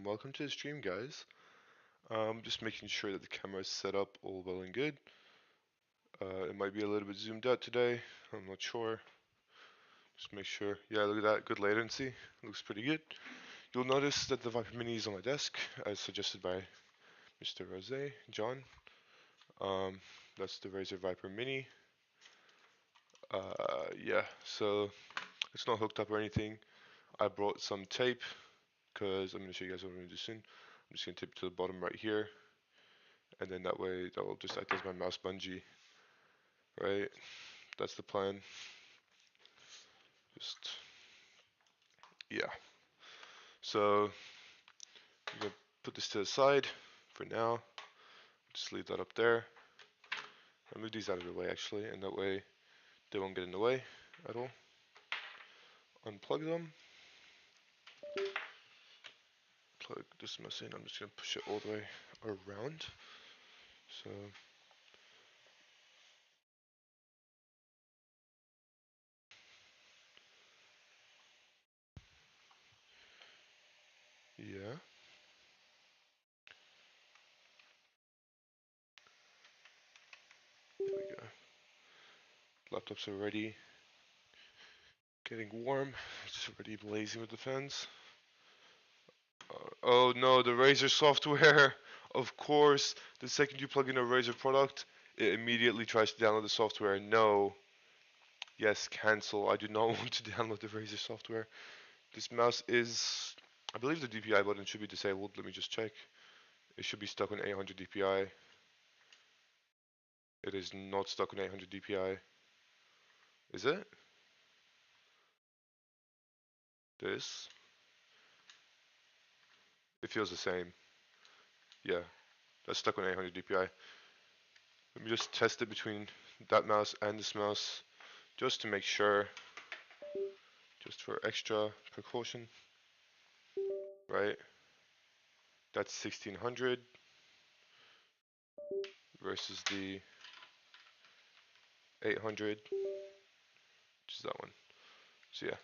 welcome to the stream, guys. Just making sure that the camera is set up all well and good. It might be a little bit zoomed out today. I'm not sure. Just make sure. Yeah, look at that. Good latency. Looks pretty good. You'll notice that the Viper Mini is on my desk, as suggested by Mr. Rose, John. Um, that's the Razer Viper Mini. Yeah, so it's not hooked up or anything. I brought some tape because I'm going to show you guys what I'm going to do soon. I'm just going to tape it to the bottom right here, and then that way that will just act as my mouse bungee, right? That's the plan. Just, yeah. So I'm going to put this to the side for now. Just leave that up there. I'll move these out of the way actually, and that way they won't get in the way at all. Unplug them. Plug this mess in. I'm just going to push it all the way around. So yeah. There we go. Laptop's already getting warm. It's already blazing with the fans. Oh no, the Razer software. Of course, the second you plug in a Razer product, it immediately tries to download the software. No. Yes, cancel. I do not want to download the Razer software. This mouse is, I believe the DPI button should be disabled. Let me just check. It should be stuck on 800 DPI. It is not stuck on 800 DPI. Is it? This? It feels the same. Yeah, that's stuck on 800 DPI. Let me just test it between that mouse and this mouse, just to make sure, just for extra precaution, right? That's 1600 versus the 800, which is that one. So yeah,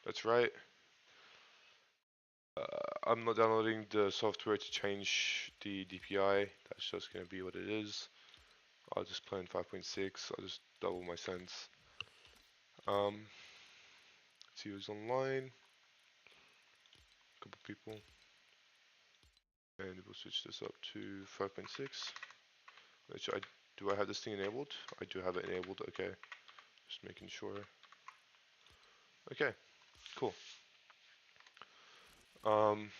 that's right. I'm not downloading the software to change the DPI. That's just gonna be what it is. I'll just play in 5.6. I'll just double my cents. Let's see who's online. A couple people. And we'll switch this up to 5.6. Which do I have this thing enabled? I do have it enabled. Okay, just making sure. Okay, cool. Um,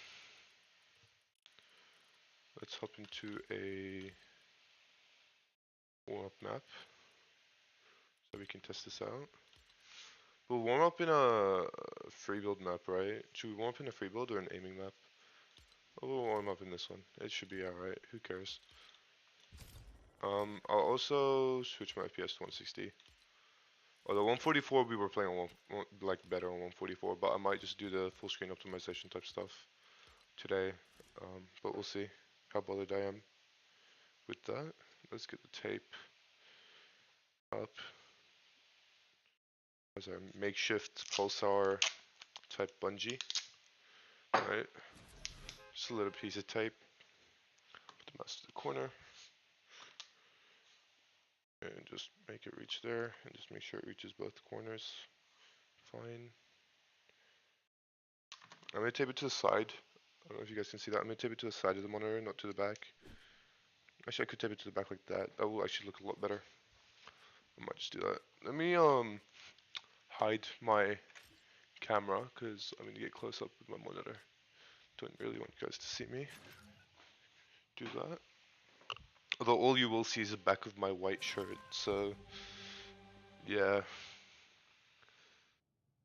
let's hop into a warm-up map so we can test this out. We'll warm up in a free build map, right? Should we warm up in a free build or an aiming map? Oh, we'll warm up in this one. It should be alright. Who cares? I'll also switch my FPS to 160. Although 144 we were playing on like better on 144, but I might just do the full screen optimization type stuff today. But we'll see how bothered I am with that. Let's get the tape up as our makeshift pulsar type bungee. Alright, just a little piece of tape. Put the mouse to the corner. And just make it reach there, and just make sure it reaches both corners. Fine. I'm going to tape it to the side. I don't know if you guys can see that. I'm going to tape it to the side of the monitor, not to the back. Actually, I could tape it to the back like that. That will actually look a lot better. I might just do that. Let me hide my camera, because I'm going to get close up with my monitor. Don't really want you guys to see me do that. Although all you will see is the back of my white shirt, so yeah.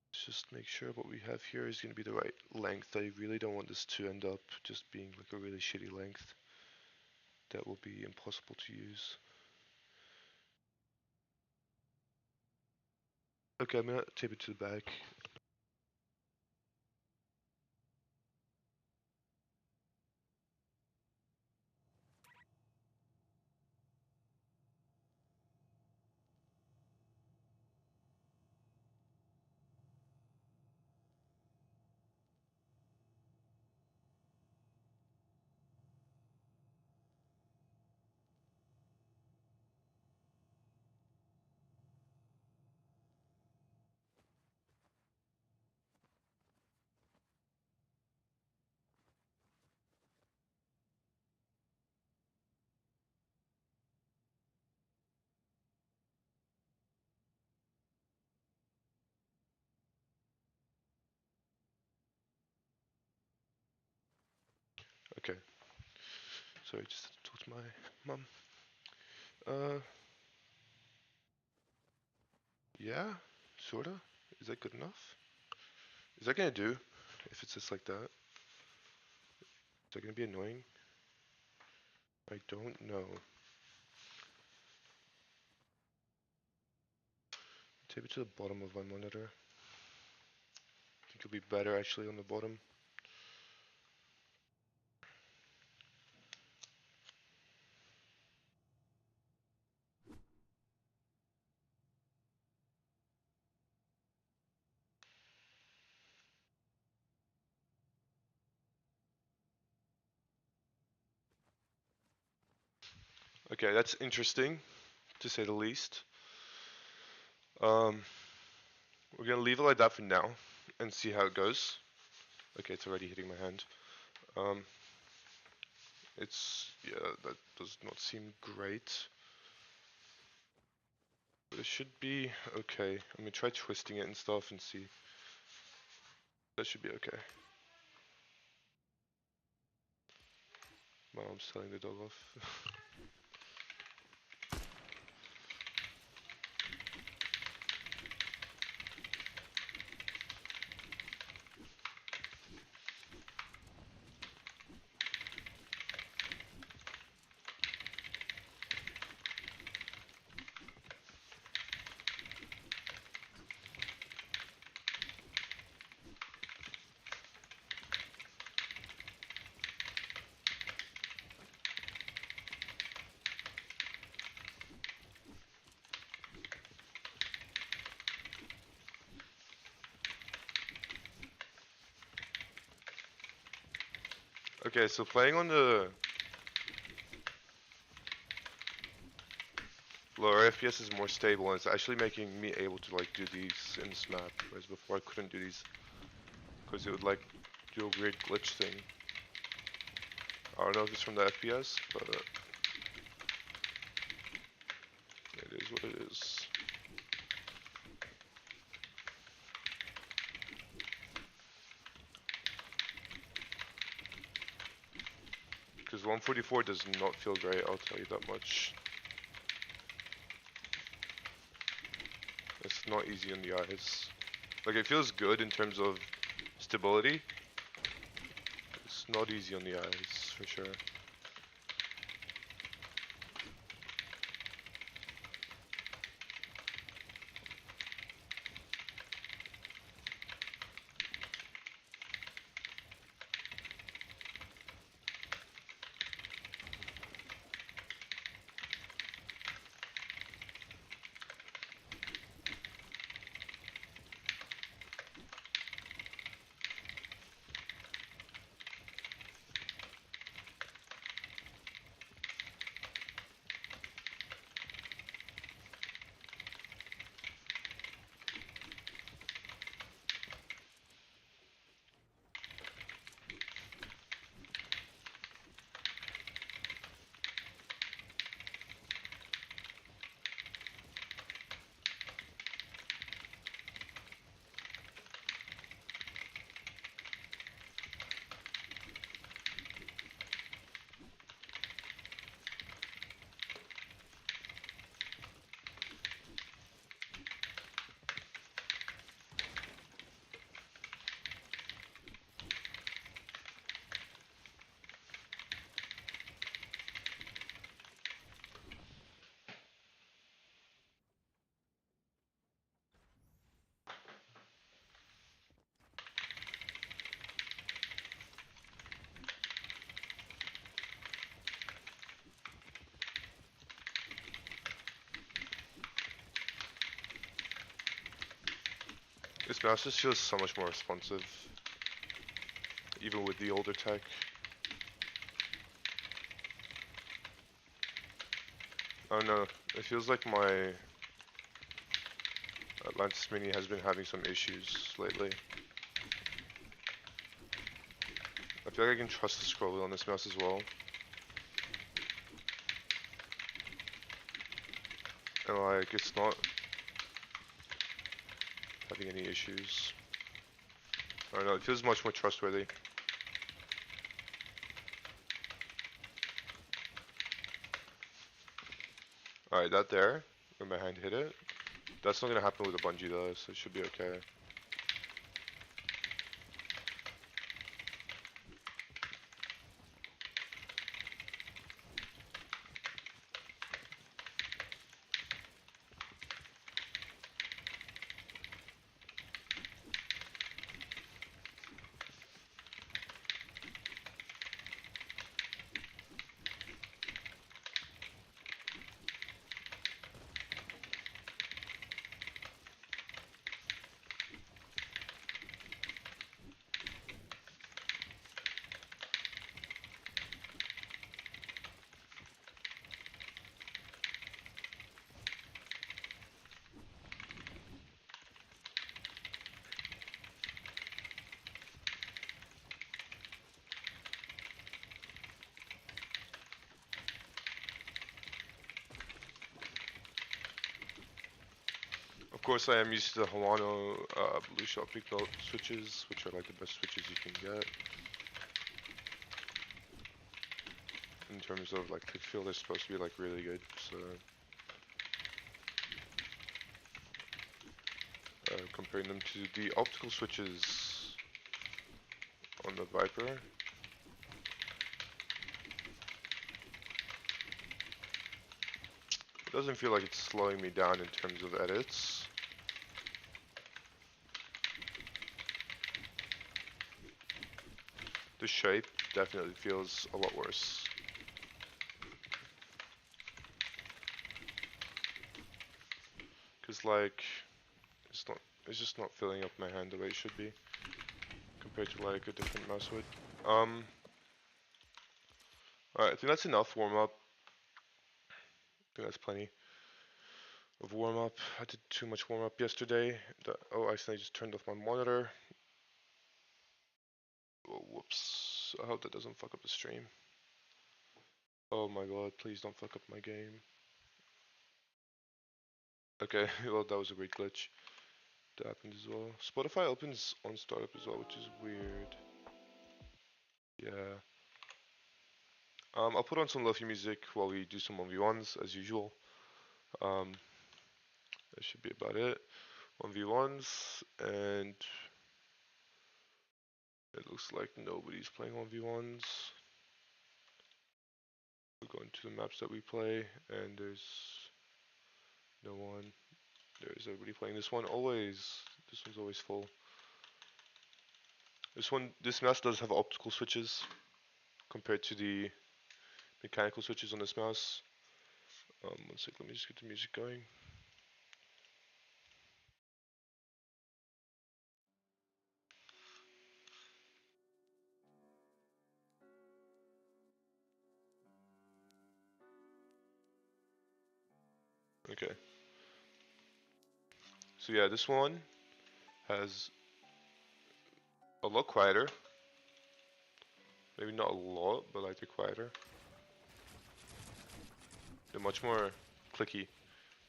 Let's just make sure what we have here is going to be the right length. I really don't want this to end up just being like a really shitty length. That will be impossible to use. Okay, I'm gonna tape it to the back. Okay. Sorry, just talk to my mum. Uh, yeah, sorta. Is that good enough? Is that gonna do? If it's just like that? Is that gonna be annoying? I don't know. Tape it to the bottom of my monitor. I think it'll be better actually on the bottom. Okay, that's interesting, to say the least. Um, we're gonna leave it like that for now, and see how it goes. Okay, it's already hitting my hand. Um, yeah, that does not seem great. But it should be okay. I'm gonna try twisting it and stuff and see. That should be okay. My mom's telling the dog off. Okay, so playing on the lower FPS is more stable, and it's actually making me able to like do these in this map, whereas before I couldn't do these because it would like do a weird glitch thing. I don't know if it's from the FPS, but it is what it is. Because 144 does not feel great, I'll tell you that much. It's not easy on the eyes. Like, it feels good in terms of stability. It's not easy on the eyes, for sure. This mouse just feels so much more responsive, even with the older tech. I don't know, it feels like my Atlantis Mini has been having some issues lately. I feel like I can trust the scroll wheel on this mouse as well. And like, it's not having any issues. I don't know, it feels much more trustworthy. Alright, that there, where my hand hit it. That's not gonna happen with a bungee though, so it should be okay. Of course, I am used to the Hawano blue shot big belt switches, which are like the best switches you can get. In terms of like click feel, they're supposed to be like really good, so comparing them to the optical switches on the Viper. It doesn't feel like it's slowing me down in terms of edits. The shape definitely feels a lot worse. Cause like, it's just not filling up my hand the way it should be, compared to like a different mouse would. Alright, I think that's enough warm up. I think that's plenty of warm up. I did too much warm up yesterday. Oh, I accidentally just turned off my monitor. Oh, whoops. I hope that doesn't fuck up the stream. Oh my god, please don't fuck up my game. Okay, well that was a weird glitch. That happened as well. Spotify opens on startup as well, which is weird. Yeah. I'll put on some lofi music while we do some 1v1s as usual. That should be about it. 1v1s, and it looks like nobody's playing 1v1s. We go into the maps that we play, and there's no one. There's everybody playing this one always. This one's always full. This mouse does have optical switches compared to the mechanical switches on this mouse. One sec, let me just get the music going. Okay. So yeah, this one has a lot quieter. Maybe not a lot, but like they're quieter. They're much more clicky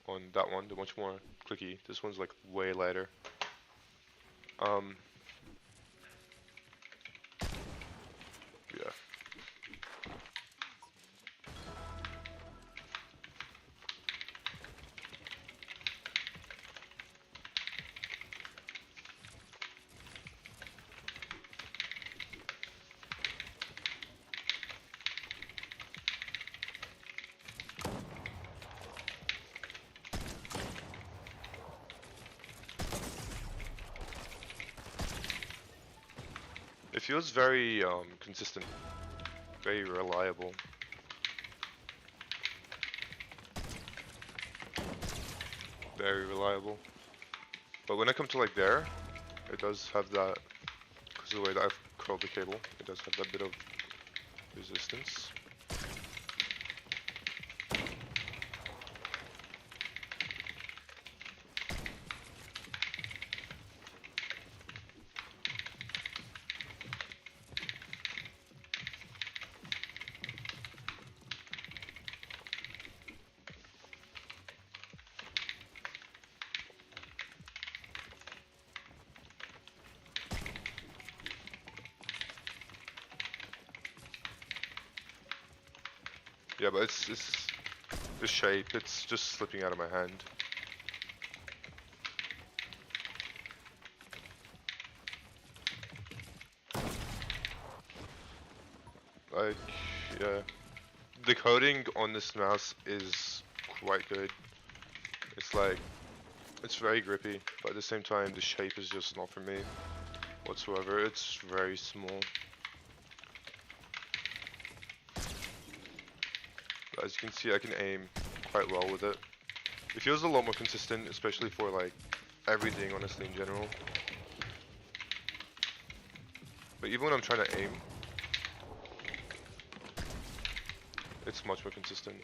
on that one. They're much more clicky. This one's like way lighter. Yeah. It feels very consistent, very reliable. Very reliable. But when I come to like there, it does have that, because of the way that I've curled the cable, it does have that bit of resistance. Yeah, but it's The shape, it's just slipping out of my hand. Like, yeah. The coding on this mouse is quite good. It's like, it's very grippy, but at the same time, the shape is just not for me whatsoever. It's very small. But as you can see, I can aim quite well with it. It feels a lot more consistent, especially for like everything, honestly, in general. But even when I'm trying to aim, it's much more consistent.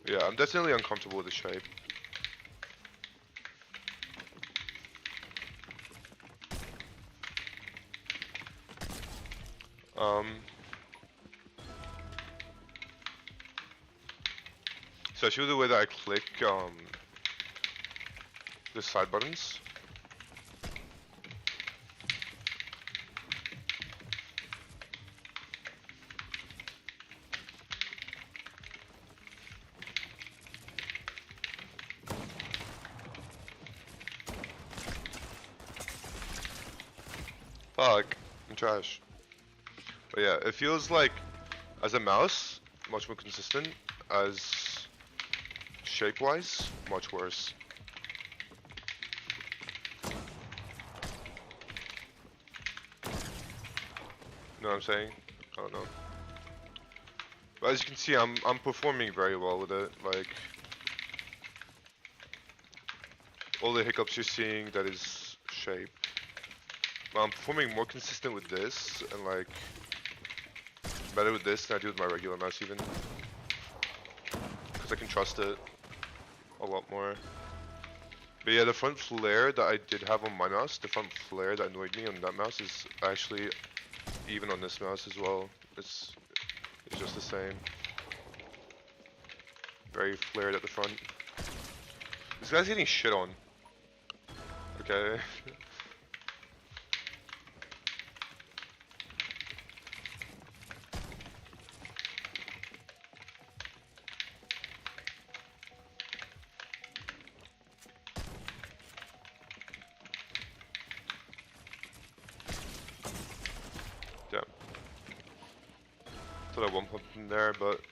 Yeah, I'm definitely uncomfortable with the shape. Especially the way that I click the side buttons. Fuck, I'm trash. But yeah, it feels like, as a mouse, much more consistent. As shape-wise, much worse. You know what I'm saying? I don't know. But as you can see, I'm performing very well with it. Like, all the hiccups you're seeing, that is shape. But I'm performing more consistent with this, and like, better with this than I do with my regular mouse even. Because I can trust it a lot more. But yeah, the front flare that I did have on my mouse, the front flare that annoyed me on that mouse is actually even on this mouse as well. It's just the same. Very flared at the front. This guy's getting shit on. Okay. Yeah. Thought I one pumped in there, but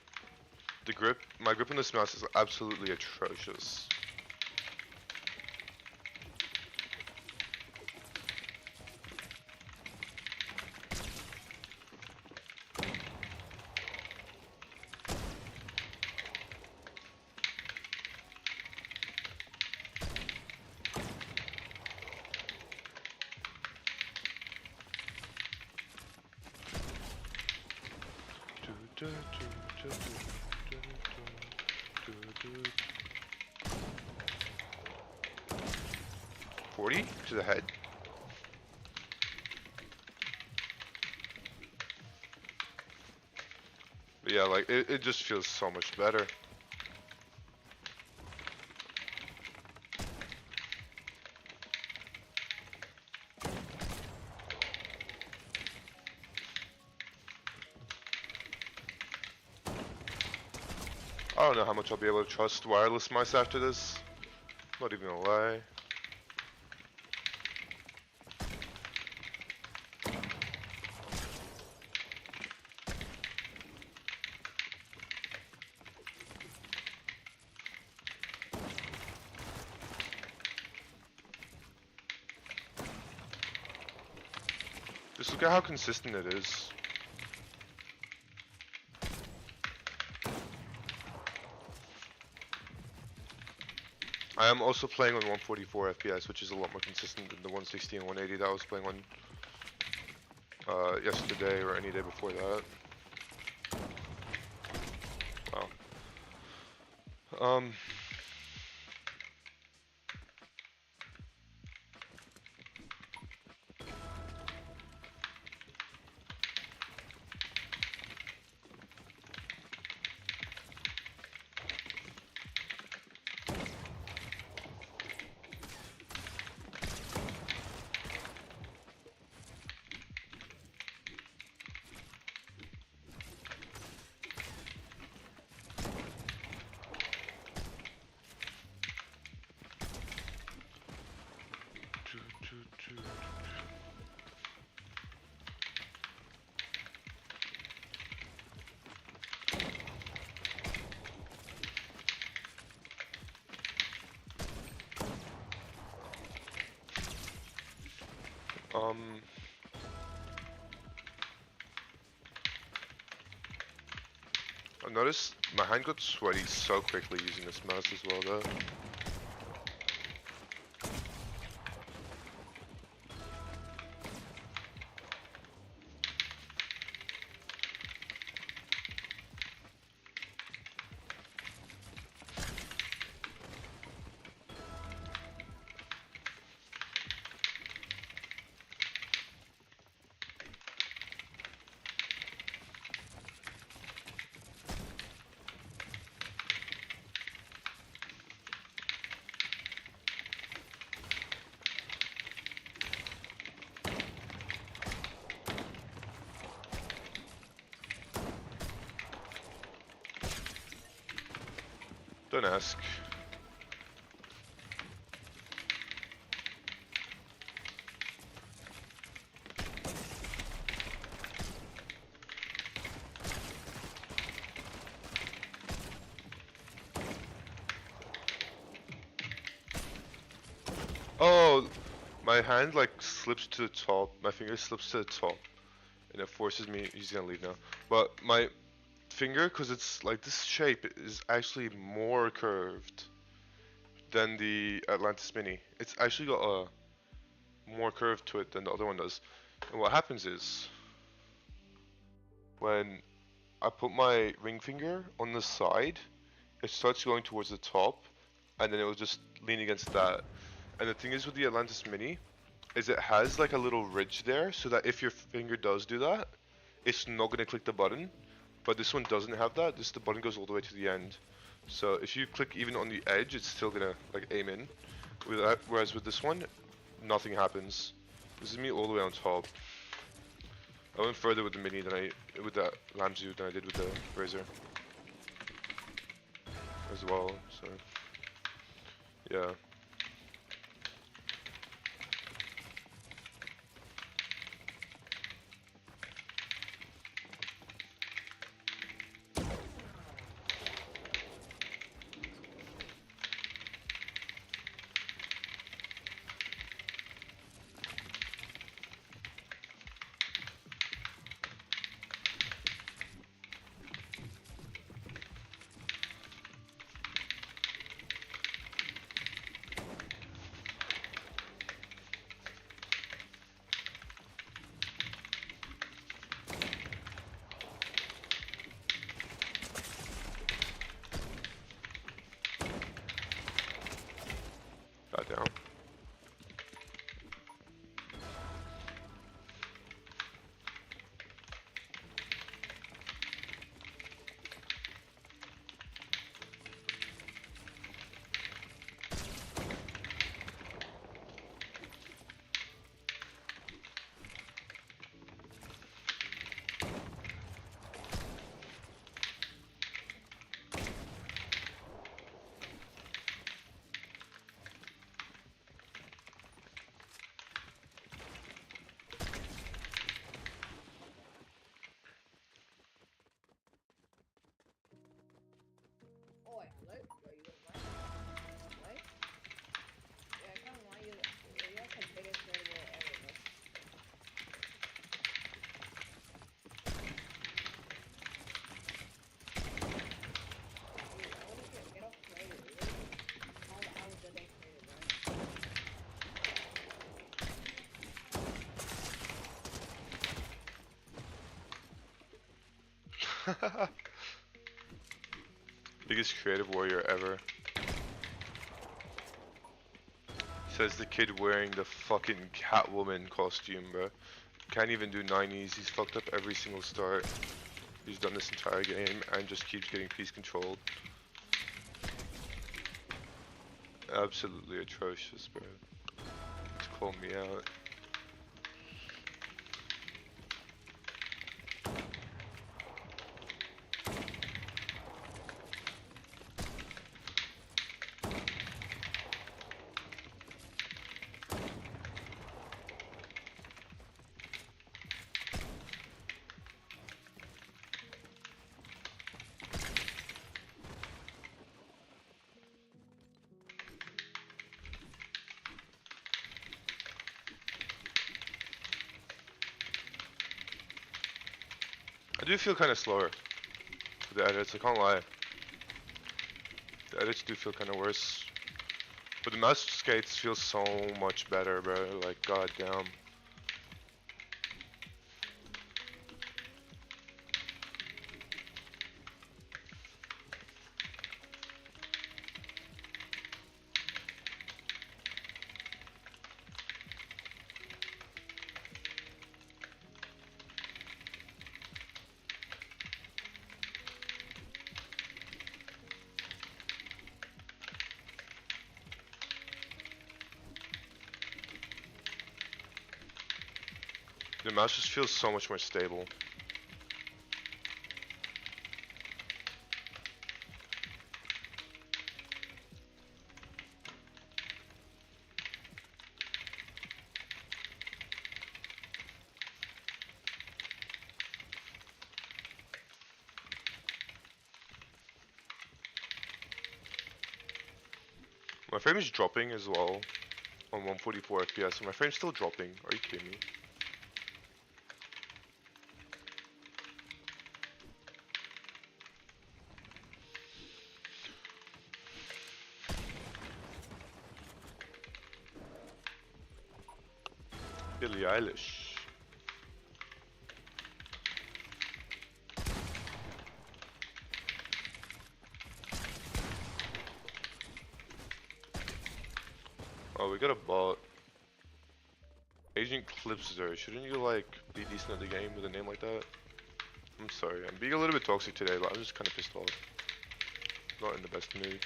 the grip, my grip on this mouse is absolutely atrocious. Do, do, do, do, do, do, do, do. 40 to the head. But yeah, like, it just feels so much better. I don't know how much I'll be able to trust wireless mice after this. Not even gonna lie. Just look at how consistent it is. I am also playing on 144 FPS, which is a lot more consistent than the 160 and 180 that I was playing on yesterday or any day before that. Wow. Um, um, I noticed my hand got sweaty so quickly using this mouse as well though. Don't ask. Oh, my hand like slips to the top. My finger slips to the top, and it forces me. He's gonna leave now. But my finger, cause it's like this shape, is actually more curved than the Atlantis Mini. It's actually got a more curve to it than the other one does. And what happens is when I put my ring finger on the side, it starts going towards the top, and then it will just lean against that. And the thing is with the Atlantis Mini, is it has like a little ridge there, so that if your finger does do that, it's not gonna click the button. But this one doesn't have that. The button goes all the way to the end. So if you click even on the edge, it's still gonna like aim in. Whereas with this one, nothing happens. This is me all the way on top. I went further with the Mini than with the Lamzu than I did with the Razor as well. So yeah. Got down. Biggest creative warrior ever. Says the kid wearing the fucking Catwoman costume, bro. Can't even do 90s. He's fucked up every single start he's done this entire game and just keeps getting piece controlled. Absolutely atrocious, bro. Just call me out. I do feel kind of slower for the edits, I can't lie. The edits do feel kind of worse. But the mouse skates feel so much better, bro. Like, goddamn. The mouse just feels so much more stable. My frame is dropping as well on 144 FPS, and my frame's still dropping. Are you kidding me? Billie Eilish. Oh, we got a bot. Agent Clipser. Shouldn't you like be decent at the game with a name like that? I'm sorry. I'm being a little bit toxic today, but I'm just kind of pissed off. Not in the best mood.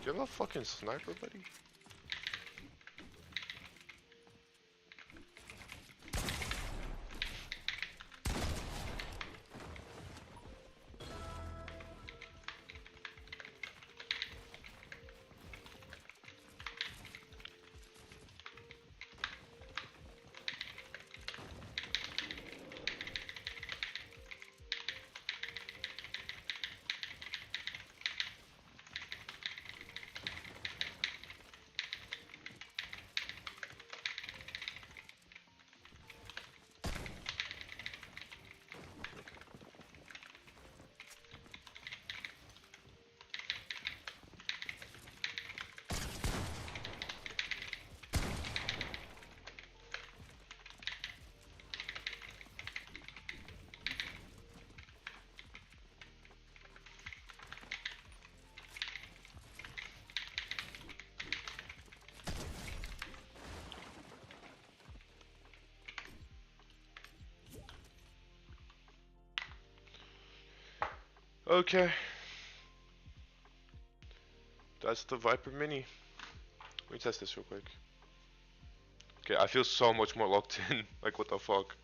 Do you have a fucking sniper, buddy? Okay. That's the Viper Mini. Let me test this real quick. Okay, I feel so much more locked in. Like, what the fuck?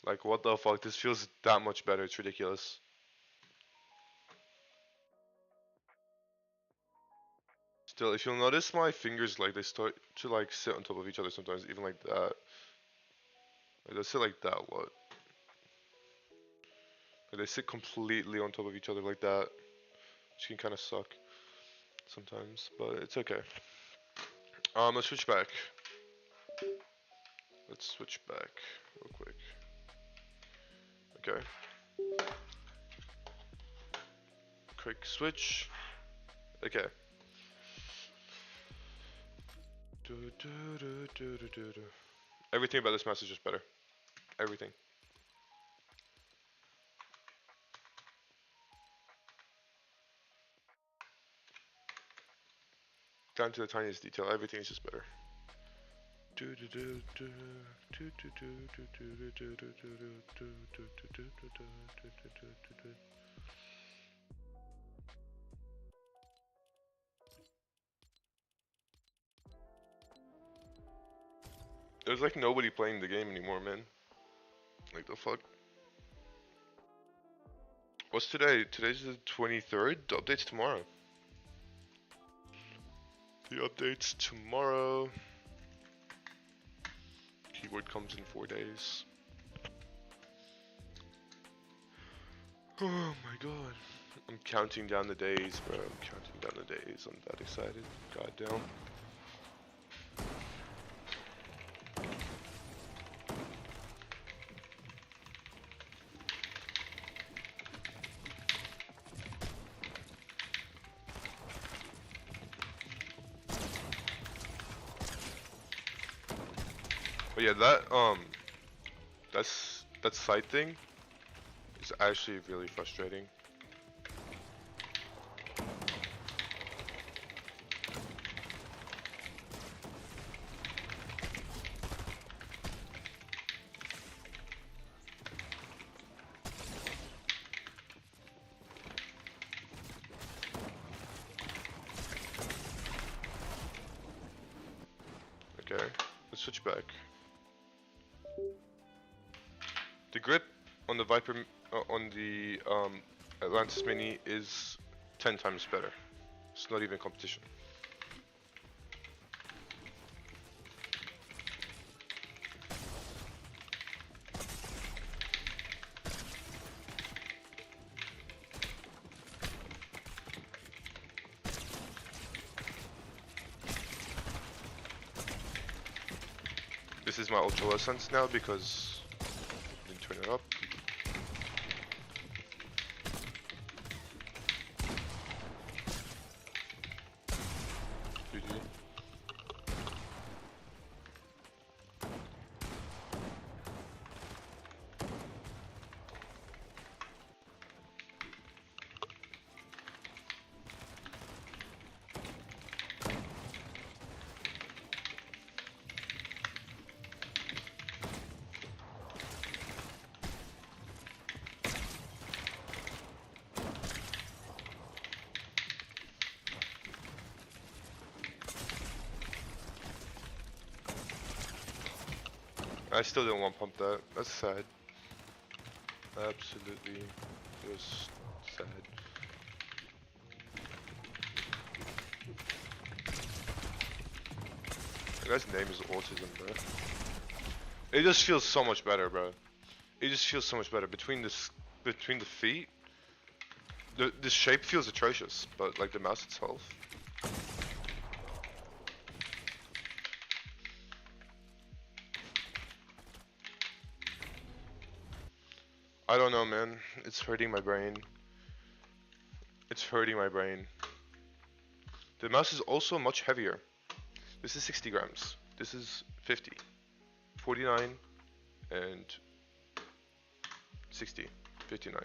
Like, what the fuck? This feels that much better. It's ridiculous. Still, if you'll notice, my fingers, like, they start to, like, sit on top of each other sometimes, even like that. Like, they sit like that a lot. They sit completely on top of each other like that, which can kind of suck sometimes, but it's okay. Let's switch back. Let's switch back real quick. Okay. Quick switch. Okay. Everything about this mouse is just better. Everything. Down to the tiniest detail, everything is just better. There's like nobody playing the game anymore, man. Like the fuck? What's today? Today's the 23rd? The update's tomorrow. The update's tomorrow. Keyboard comes in 4 days. Oh my god. I'm counting down the days, bro. I'm counting down the days. I'm that excited. Goddamn. But yeah, that sight thing is actually really frustrating. Okay, let's switch back. The grip on the Viper, on the Atlantis Mini is 10 times better. It's not even competition. This is my ultra sense now because I didn't turn it up. GG. I still didn't want to pump that. That's sad. Absolutely just sad. The guy's name is Autism, bro. It just feels so much better, bro. It just feels so much better between the feet. The shape feels atrocious, but like the mouse itself. I don't know, man. It's hurting my brain. It's hurting my brain. The mouse is also much heavier. This is 60 grams. This is 50. 49 and 60. 59.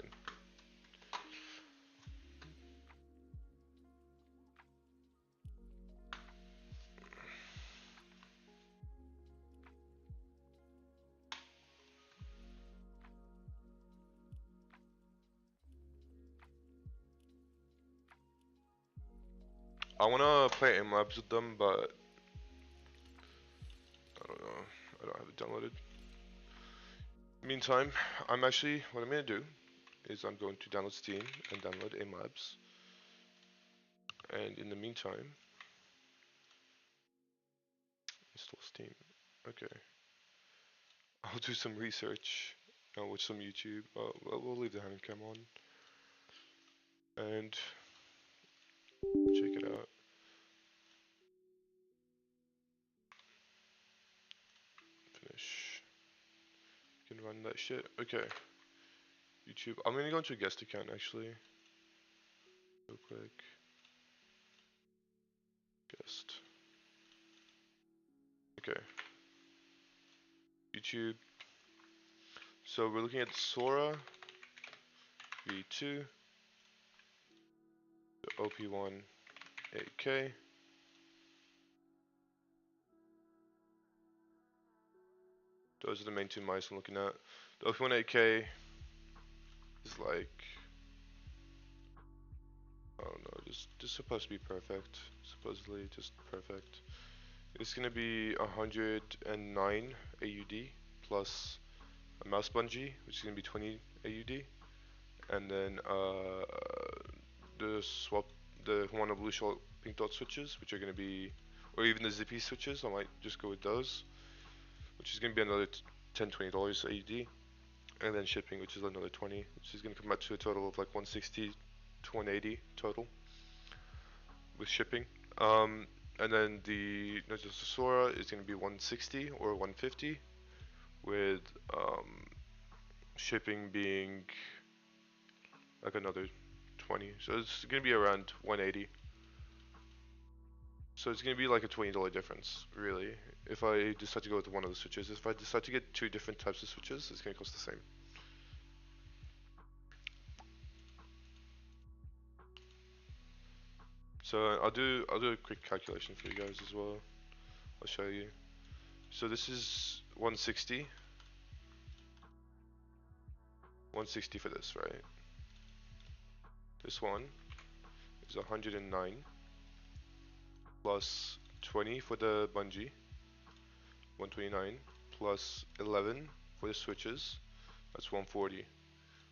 I wanna play aim labs with them, but I don't know. I don't have it downloaded. Meantime, what I'm gonna do is I'm going to download Steam and download aim labs. And in the meantime, install Steam. Okay. I'll do some research I'll watch some YouTube. We'll leave the hand cam on and check it out. Finish. Can run that shit. Okay. YouTube. I'm gonna go into a guest account actually. Real quick. Guest. Okay. YouTube. So we're looking at Sora V2, the OP1 8K. Those are the main two mice I'm looking at. The OP1 8K is like, I don't know, just supposed to be perfect. Supposedly just perfect. It's gonna be 109 AUD plus a mouse bungee, which is gonna be 20 AUD, and then the swap, the Humana blue shell pink dot switches, which are gonna be, or even the zippy switches. I might just go with those, which is gonna be another $10-20 AUD, and then shipping, which is another 20, which is gonna come out to a total of like 160 to 180 total with shipping. And then the Sora is gonna be 160 or 150 with shipping being like another 20. So it's gonna be around 180. So it's gonna be like a $20 difference, really. If I decide to go with one of the switches, if I decide to get two different types of switches, it's gonna cost the same. So I'll do a quick calculation for you guys as well. I'll show you. So this is 160. 160 for this, right? This one is 109 plus 20 for the bungee, 129 plus 11 for the switches, that's 140.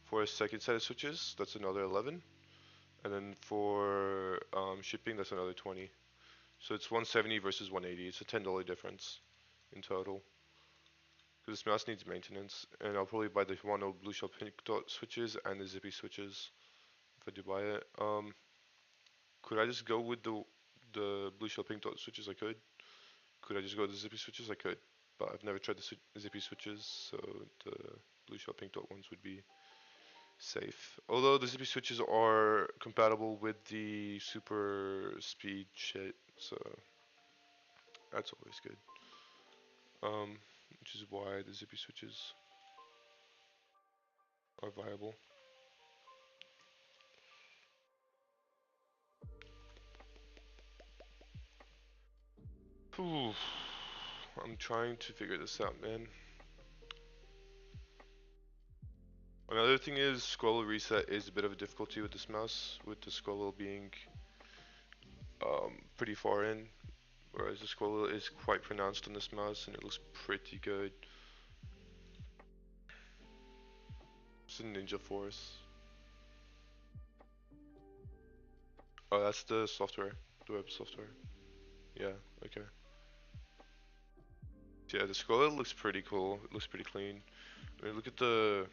For a second set of switches, that's another 11, and then for shipping, that's another 20. So it's 170 versus 180. It's a $10 difference in total. Because this mouse needs maintenance, and I'll probably buy the Humano blue shell pink dot switches and the zippy switches if I do buy it. Could I just go with the blue shell pink dot switches? I could. Could I just go with the zippy switches? I could. But I've never tried the zippy switches, so the blue shell pink dot ones would be safe. Although the zippy switches are compatible with the super speed shit, so that's always good. Which is why the zippy switches are viable. Oof. I'm trying to figure this out, man. Another thing is scroll wheel reset is a bit of a difficulty with this mouse, with the scroll wheel being pretty far in, whereas the scroll wheel is quite pronounced on this mouse and it looks pretty good. It's a Ninja Force. Oh, that's the software, the web software. Yeah, okay. Yeah, the scroll wheel looks pretty cool. It looks pretty clean. I mean, look at the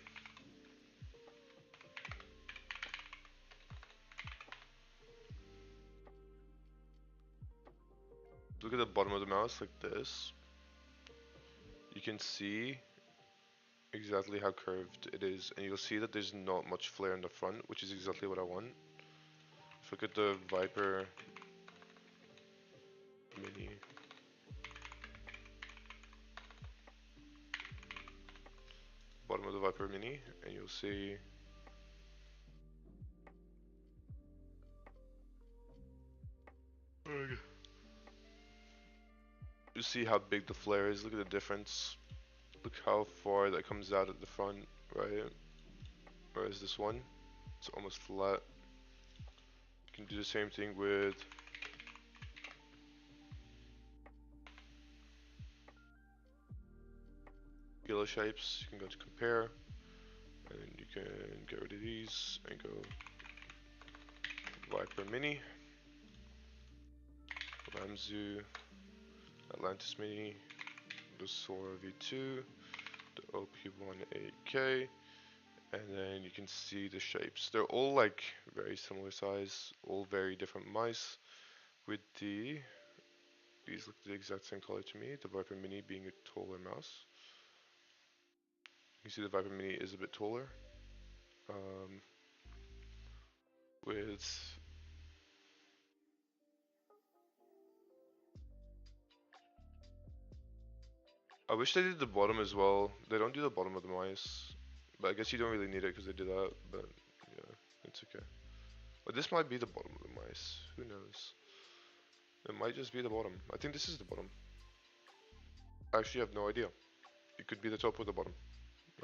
bottom of the mouse like this. You can see exactly how curved it is, and you'll see that there's not much flare in the front, which is exactly what I want. If you look at the Viper Mini, bottom of the Viper Mini, and you'll see how big the flare is. Look at the difference. Look how far that comes out at the front, right? Whereas this one, it's almost flat. You can do the same thing with yellow shapes. You can go to compare, and you can get rid of these and go Viper Mini, Ramzu, Atlantis Mini, the Sora V2, the OP18K, and then you can see the shapes. They're all like very similar size, all very different mice, with these look the exact same color to me, the Viper Mini being a taller mouse. You see the Viper Mini is a bit taller, um, with I wish they did the bottom as well. They don't do the bottom of the mice, but I guess you don't really need it because they do that. But yeah, it's okay. But this might be the bottom of the mice. Who knows? It might just be the bottom. I think this is the bottom. I actually have no idea. It could be the top or the bottom.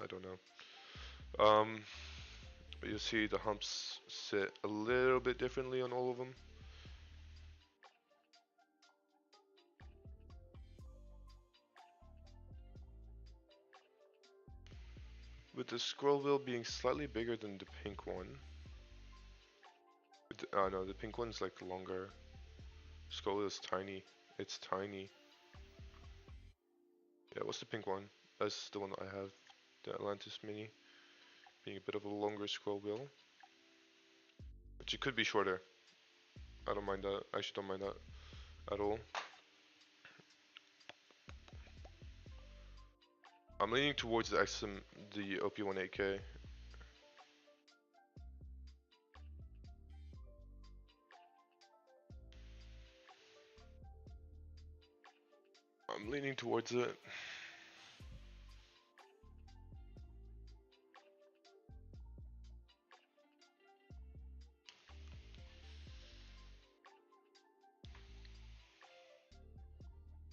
I don't know. Um, you see the humps sit a little bit differently on all of them. With the scroll wheel being slightly bigger than the pink one. No, the pink one's like longer. Scroll wheel is tiny. It's tiny. Yeah, what's the pink one? That's the one that I have. The Atlantis Mini. Being a bit of a longer scroll wheel. Which it could be shorter. I don't mind that. I actually don't mind that at all. I'm leaning towards the XM, the OP18K. I'm leaning towards it.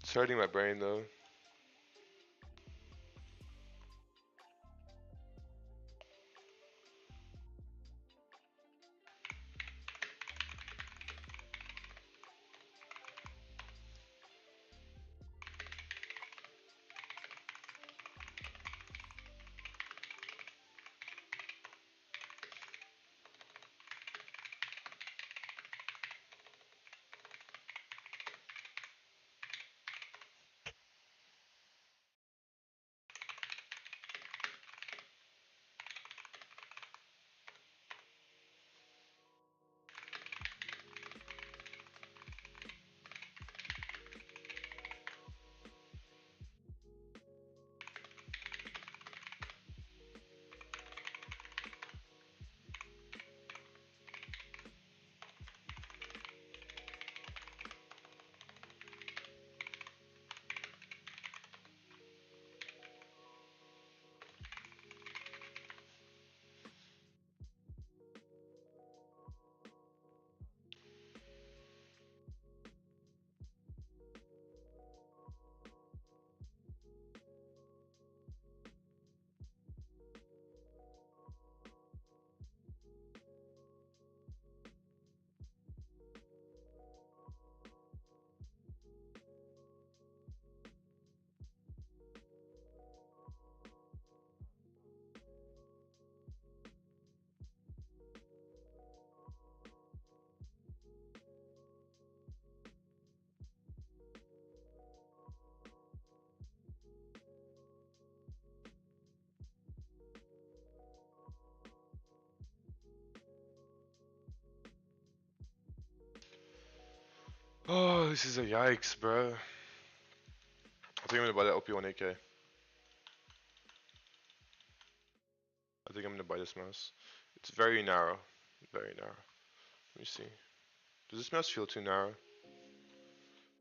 It's hurting my brain though. Oh, this is a yikes, bro. I think I'm gonna buy that OP18K. I think I'm gonna buy this mouse. It's very narrow. Very narrow. Let me see. Does this mouse feel too narrow?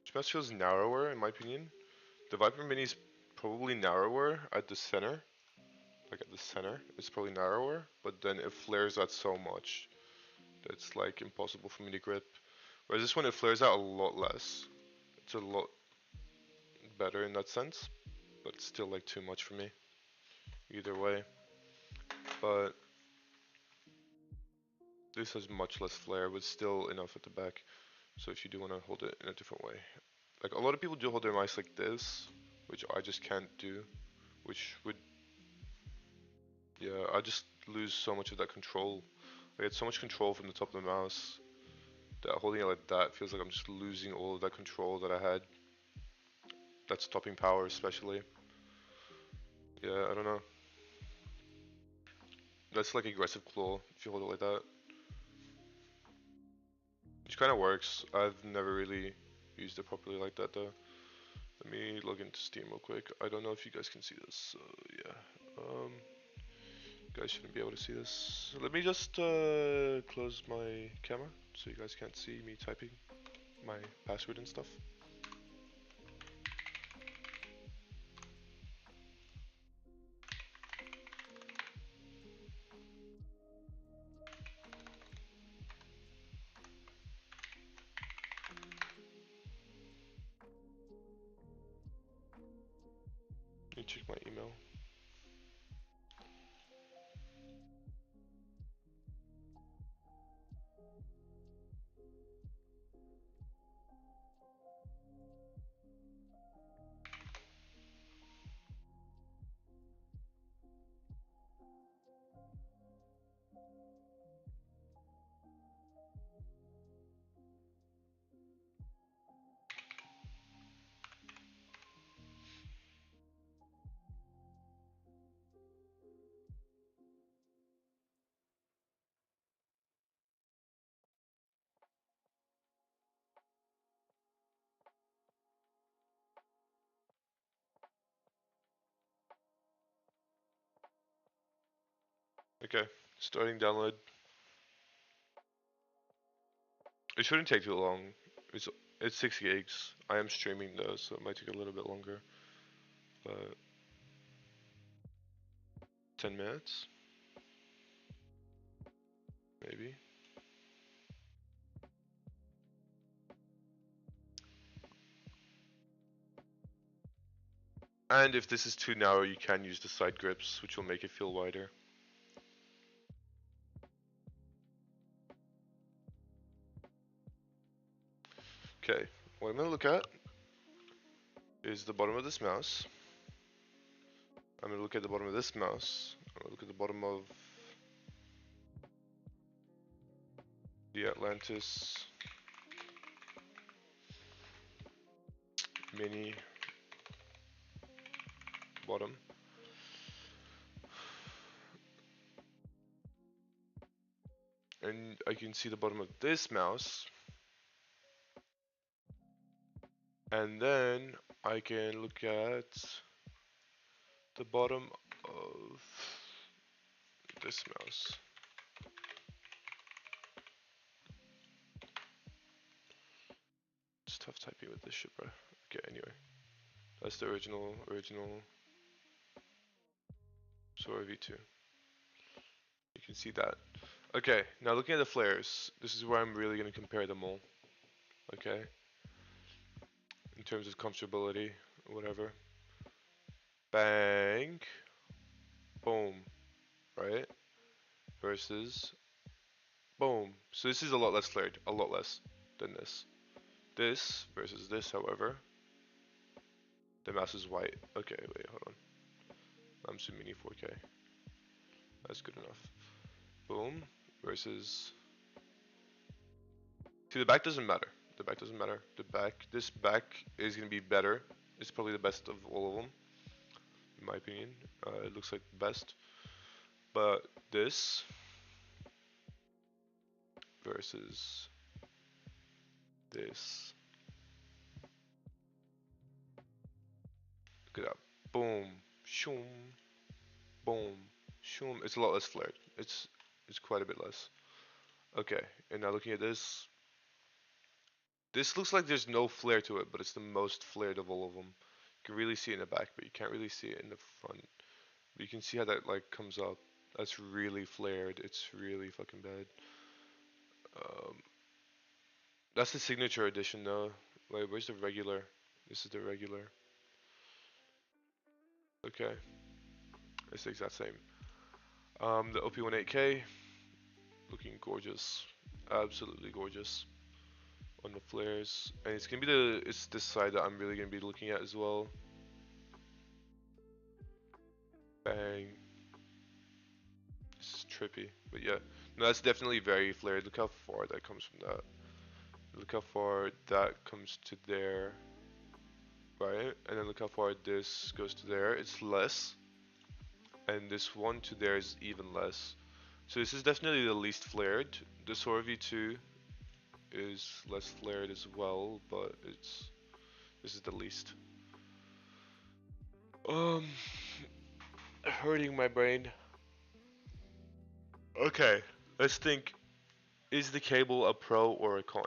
This mouse feels narrower in my opinion. The Viper Mini is probably narrower at the center. Like at the center, it's probably narrower, but then it flares out so much that it's like impossible for me to grip. Whereas this one, it flares out a lot less. It's a lot better in that sense, but it's still like too much for me. Either way. But this has much less flare, but still enough at the back. So if you do want to hold it in a different way. Like a lot of people do hold their mice like this, which I just can't do. Which would, yeah, I just lose so much of that control. I get so much control from the top of the mouse that holding it like that feels like I'm just losing all of that control that I had. That stopping power especially. Yeah, I don't know. That's like aggressive claw if you hold it like that. Which kind of works. I've never really used it properly like that though. Let me log into Steam real quick. I don't know if you guys can see this, so yeah. You guys shouldn't be able to see this. Let me just close my camera so you guys can't see me typing my password and stuff. Let me check my email. Okay, starting download. It shouldn't take too long. It's it's 6 gigs. I am streaming though, so it might take a little bit longer. But 10 minutes, maybe. And if this is too narrow, you can use the side grips, which will make it feel wider. Okay, what I'm gonna look at is the bottom of this mouse. I'm gonna look at the bottom of this mouse. I'm gonna look at the bottom of the Atlantis Mini bottom. And I can see the bottom of this mouse. And then I can look at the bottom of this mouse. It's tough typing with this shit, bro. Okay, anyway. That's the original Sora V2. You can see that. Okay, now looking at the flares, this is where I'm really going to compare them all. Okay? In terms of comfortability, whatever. Bang. Boom. Right? Versus boom. So this is a lot less flared. A lot less than this. This versus this, however. The mouse is white. Okay, wait, hold on. I'm zooming in 4K. That's good enough. Boom. Versus. See, the back doesn't matter. The back doesn't matter. The back, this back is gonna be better. It's probably the best of all of them, in my opinion. It looks like the best. But this versus this. Look at that. Boom. Shoom. Boom. Shoom. It's a lot less flared. It's quite a bit less. Okay, and now looking at this. This looks like there's no flare to it, but it's the most flared of all of them. You can really see it in the back, but you can't really see it in the front. But you can see how that like comes up. That's really flared. It's really fucking bad. Um, that's the signature edition though. Wait, where's the regular? This is the regular. Okay, it's the exact same. The OP18K, looking gorgeous, absolutely gorgeous on the flares, and it's gonna be it's this side that I'm really gonna be looking at as well. Bang, it's trippy, but yeah, no, that's definitely very flared. Look how far that comes from that. Look how far that comes to there, right? And then look how far this goes to there. It's less. and this one to there is even less. So this is definitely the least flared. The Sora V2 is less flared as well, but this is the least. Um, hurting my brain. Okay, let's think. Is the cable a pro or a con?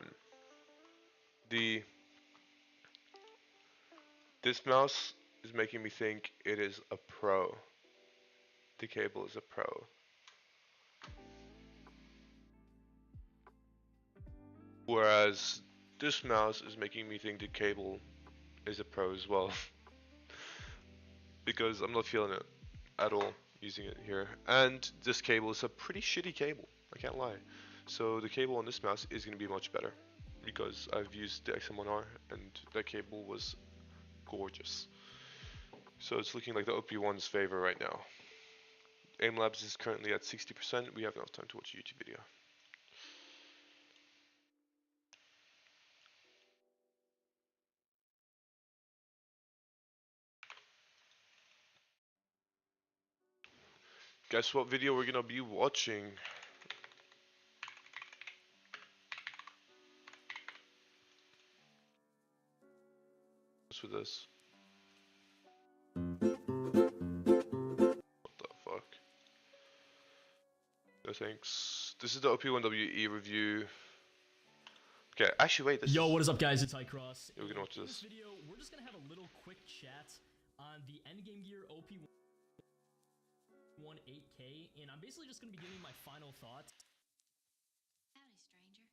The This mouse is making me think it is a pro. The cable is a pro. Whereas this mouse is making me think the cable is a pro as well. Because I'm not feeling it at all using it here. And this cable is a pretty shitty cable, I can't lie. So the cable on this mouse is going to be much better. Because I've used the XM1R and that cable was gorgeous. So it's looking like the OP1's favor right now. AimLabs is currently at 60%. We have enough time to watch a YouTube video. Guess what video we're gonna be watching? What's with this? What the fuck? No thanks. This is the OP1WE review. Okay, actually wait, Yo, what is up guys, it's Hycross. Yeah, we're gonna watch in this. this video, we're just gonna have a little quick chat on the endgame gear OP1 8K, and I'm basically just gonna be giving my final thoughts. Howdy, stranger.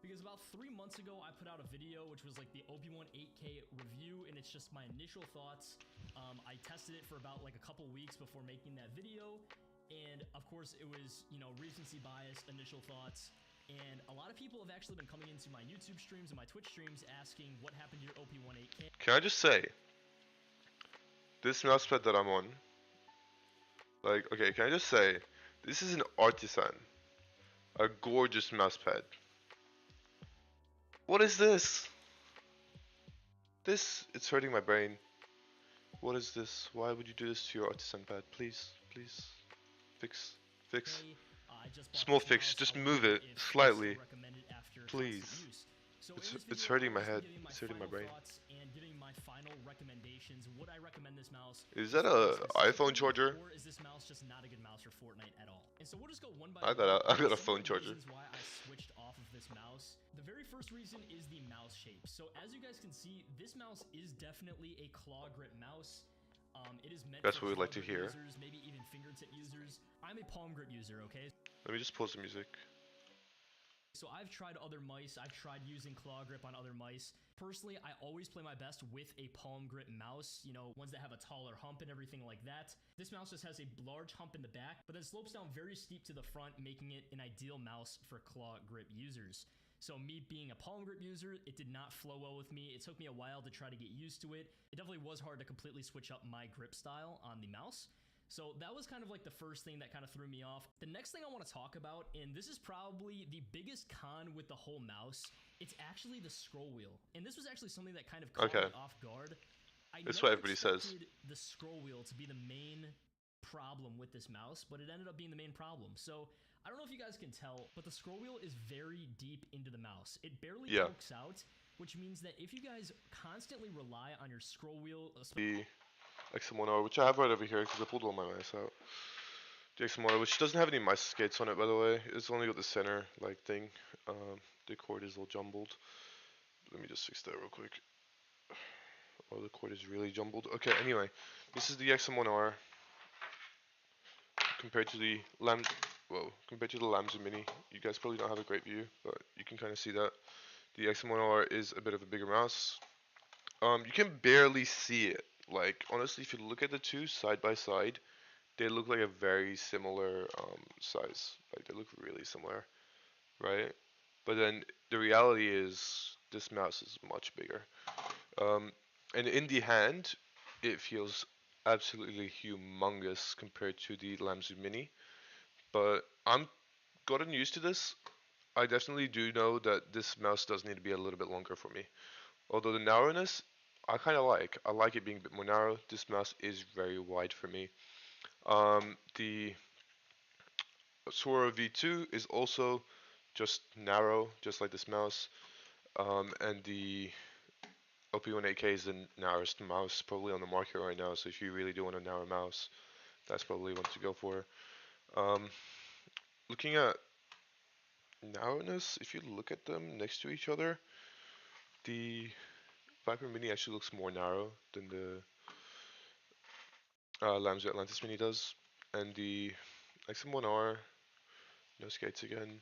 Because about 3 months ago, I put out a video which was like the OP1 8K review, and it's just my initial thoughts. I tested it for about like a couple weeks before making that video, and of course it was, you know, recency bias, initial thoughts. And a lot of people have actually been coming into my YouTube streams and my Twitch streams asking what happened to your OP1 8K. Can I just say, this mousepad that I'm on, like, okay, can I just say, this is an artisan. A gorgeous mousepad. What is this? It's hurting my brain. What is this? Why would you do this to your artisan pad? Please, please, fix. Small fix, just move it slightly. Please. It's hurting my head. It's hurting my brain. And giving my final recommendations. Would I recommend this mouse? Is that a iPhone charger? Or is this mouse just not a good mouse for Fortnite at all? And so we'll just go one by I one. got a phone charger. Why I switched off of this mouse. The very first reason is the mouse shape. So as you guys can see, this mouse is definitely a claw grip mouse. It is meant That's for what we'd like to claw grip hear. users, maybe even fingertip users. I'm a palm grip user, okay? Let me just pause the music. So I've tried other mice, I've tried using claw grip on other mice. Personally, I always play my best with a palm grip mouse, you know, ones that have a taller hump and everything like that. This mouse just has a large hump in the back, but then slopes down very steep to the front, making it an ideal mouse for claw grip users. So me being a palm grip user, it did not flow well with me. It took me a while to try to get used to it. It definitely was hard to completely switch up my grip style on the mouse. So that was kind of like the first thing that kind of threw me off. The next thing I want to talk about, and this is probably the biggest con with the whole mouse, it's actually the scroll wheel. And this was actually something that kind of caught me off guard. That's what everybody says. The scroll wheel to be the main problem with this mouse, but it ended up being the main problem. So I don't know if you guys can tell, but the scroll wheel is very deep into the mouse. It barely pokes out, which means that if you guys constantly rely on your scroll wheel, The XM1R, which I have right over here because I pulled all my mice out. The XM1R, which doesn't have any mice skates on it, by the way. It's only got the center like thing. The cord is all jumbled. Let me just fix that real quick. Oh, the cord is really jumbled. Okay, anyway, this is the XM1R compared to the compared to the Lamzo Mini. You guys probably don't have a great view, but you can kind of see that the XM1R is a bit of a bigger mouse. You can barely see it. Like, honestly, if you look at the two side by side, they look like a very similar size. Like, they look really similar, right? But then the reality is this mouse is much bigger. And in the hand, it feels absolutely humongous compared to the Lamzo Mini. But I'm gotten used to this. I definitely do know that this mouse does need to be a little bit longer for me. Although the narrowness, I kind of like. I like it being a bit more narrow. This mouse is very wide for me. The Sora V2 is also just narrow, just like this mouse. And the OP18K is the narrowest mouse probably on the market right now. So if you really do want a narrow mouse, that's probably one to go for. Um, Looking at narrowness, if you look at them next to each other, the Viper Mini actually looks more narrow than the Lambs Atlantis Mini does, and the XM1R, no skates again,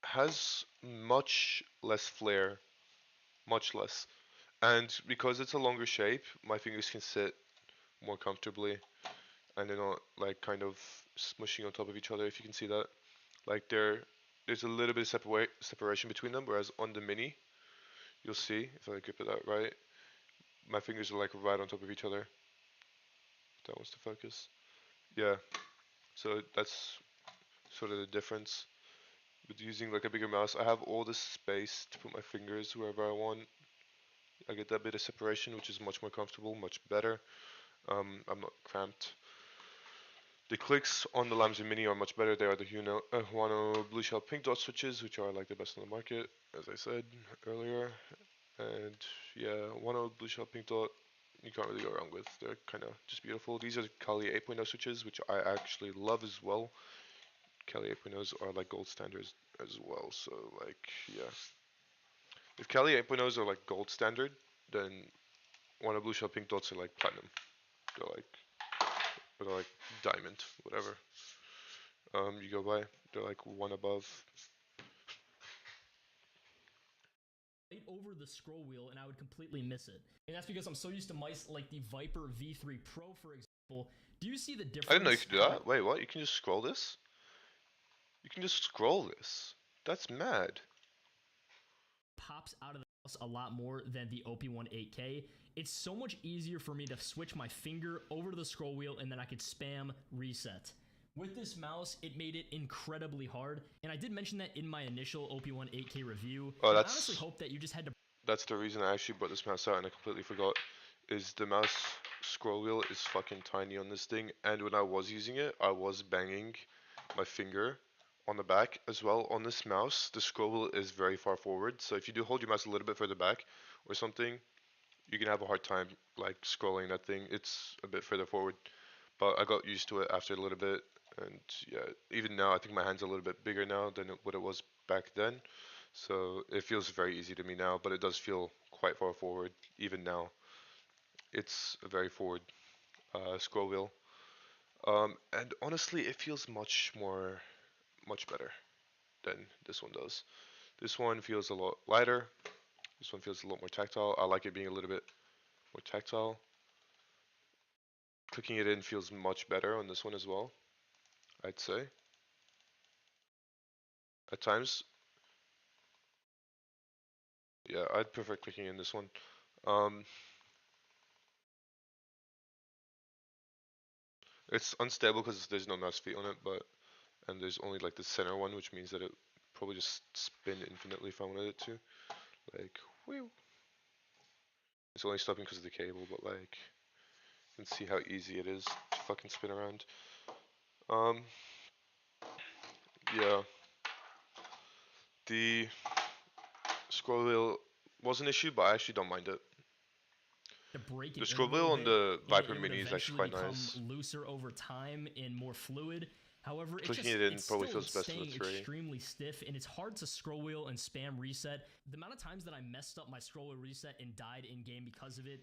has much less flare, much less. And because it's a longer shape, my fingers can sit more comfortably, and they're not like kind of smushing on top of each other. If you can see that, like there's a little bit of separation between them, whereas on the Mini, you'll see if I grip it out right, my fingers are like right on top of each other. If that wants to focus. Yeah, so that's sort of the difference with using like a bigger mouse. I have all this space to put my fingers wherever I want. I get that bit of separation, which is much more comfortable, much better. I'm not cramped. The clicks on the Lamzo Mini are much better. They are the Huano Blue Shell Pink Dot switches, which are like the best on the market, as I said earlier. And yeah, Huano Blue Shell Pink Dot, you can't really go wrong with. They're kind of just beautiful. These are the Kali 8.0 switches, which I actually love as well. Kali 8.0s are like gold standards as well. So like, yeah. If Kali 8.0s are like gold standard, then Huano Blue Shell Pink Dots are like platinum. They're like, they're like diamond, whatever. You go by. They're like one above. Right over the scroll wheel and I would completely miss it. And that's because I'm so used to mice like the Viper V3 Pro, for example. Do you see the difference? I didn't know you could do that. Wait, what? You can just scroll this? You can just scroll this. That's mad. Pops out of the mouse a lot more than the OP18K. It's so much easier for me to switch my finger over to the scroll wheel and then I could spam reset. With this mouse, it made it incredibly hard, and I did mention that in my initial OP18K review. Oh, I honestly hope that you just had to. That's the reason I actually brought this mouse out and I completely forgot. Is the mouse scroll wheel is fucking tiny on this thing, and when I was using it, I was banging my finger on the back as well. On this mouse, the scroll wheel is very far forward, so if you do hold your mouse a little bit further back or something, you can have a hard time like scrolling that thing. It's a bit further forward, but I got used to it after a little bit, and yeah, even now I think my hand's a little bit bigger now than what it was back then, so it feels very easy to me now. But it does feel quite far forward even now. It's a very forward scroll wheel, and honestly, it feels much better than this one does. This one feels a lot lighter. This one feels a lot more tactile. I like it being a little bit more tactile. Clicking it in feels much better on this one as well, I'd say. At times, yeah, I'd prefer clicking in this one. Um, it's unstable because there's no mouse feet on it, and there's only like the center one, which means that it probably just spin infinitely if I wanted it to. Like, whew. It's only stopping because of the cable, but like, you can see how easy it is to fucking spin around. Um, yeah, the scroll wheel was an issue, but I actually don't mind it. To break it The in a scroll little wheel on bit, the and Viper it would Mini is actually eventually quite become nice. looser over time and more fluid. However, Clicking it in it's probably still feels best of the staying three. extremely stiff, and it's hard to scroll wheel and spam reset. The amount of times that I messed up my scroll wheel reset and died in game because of it,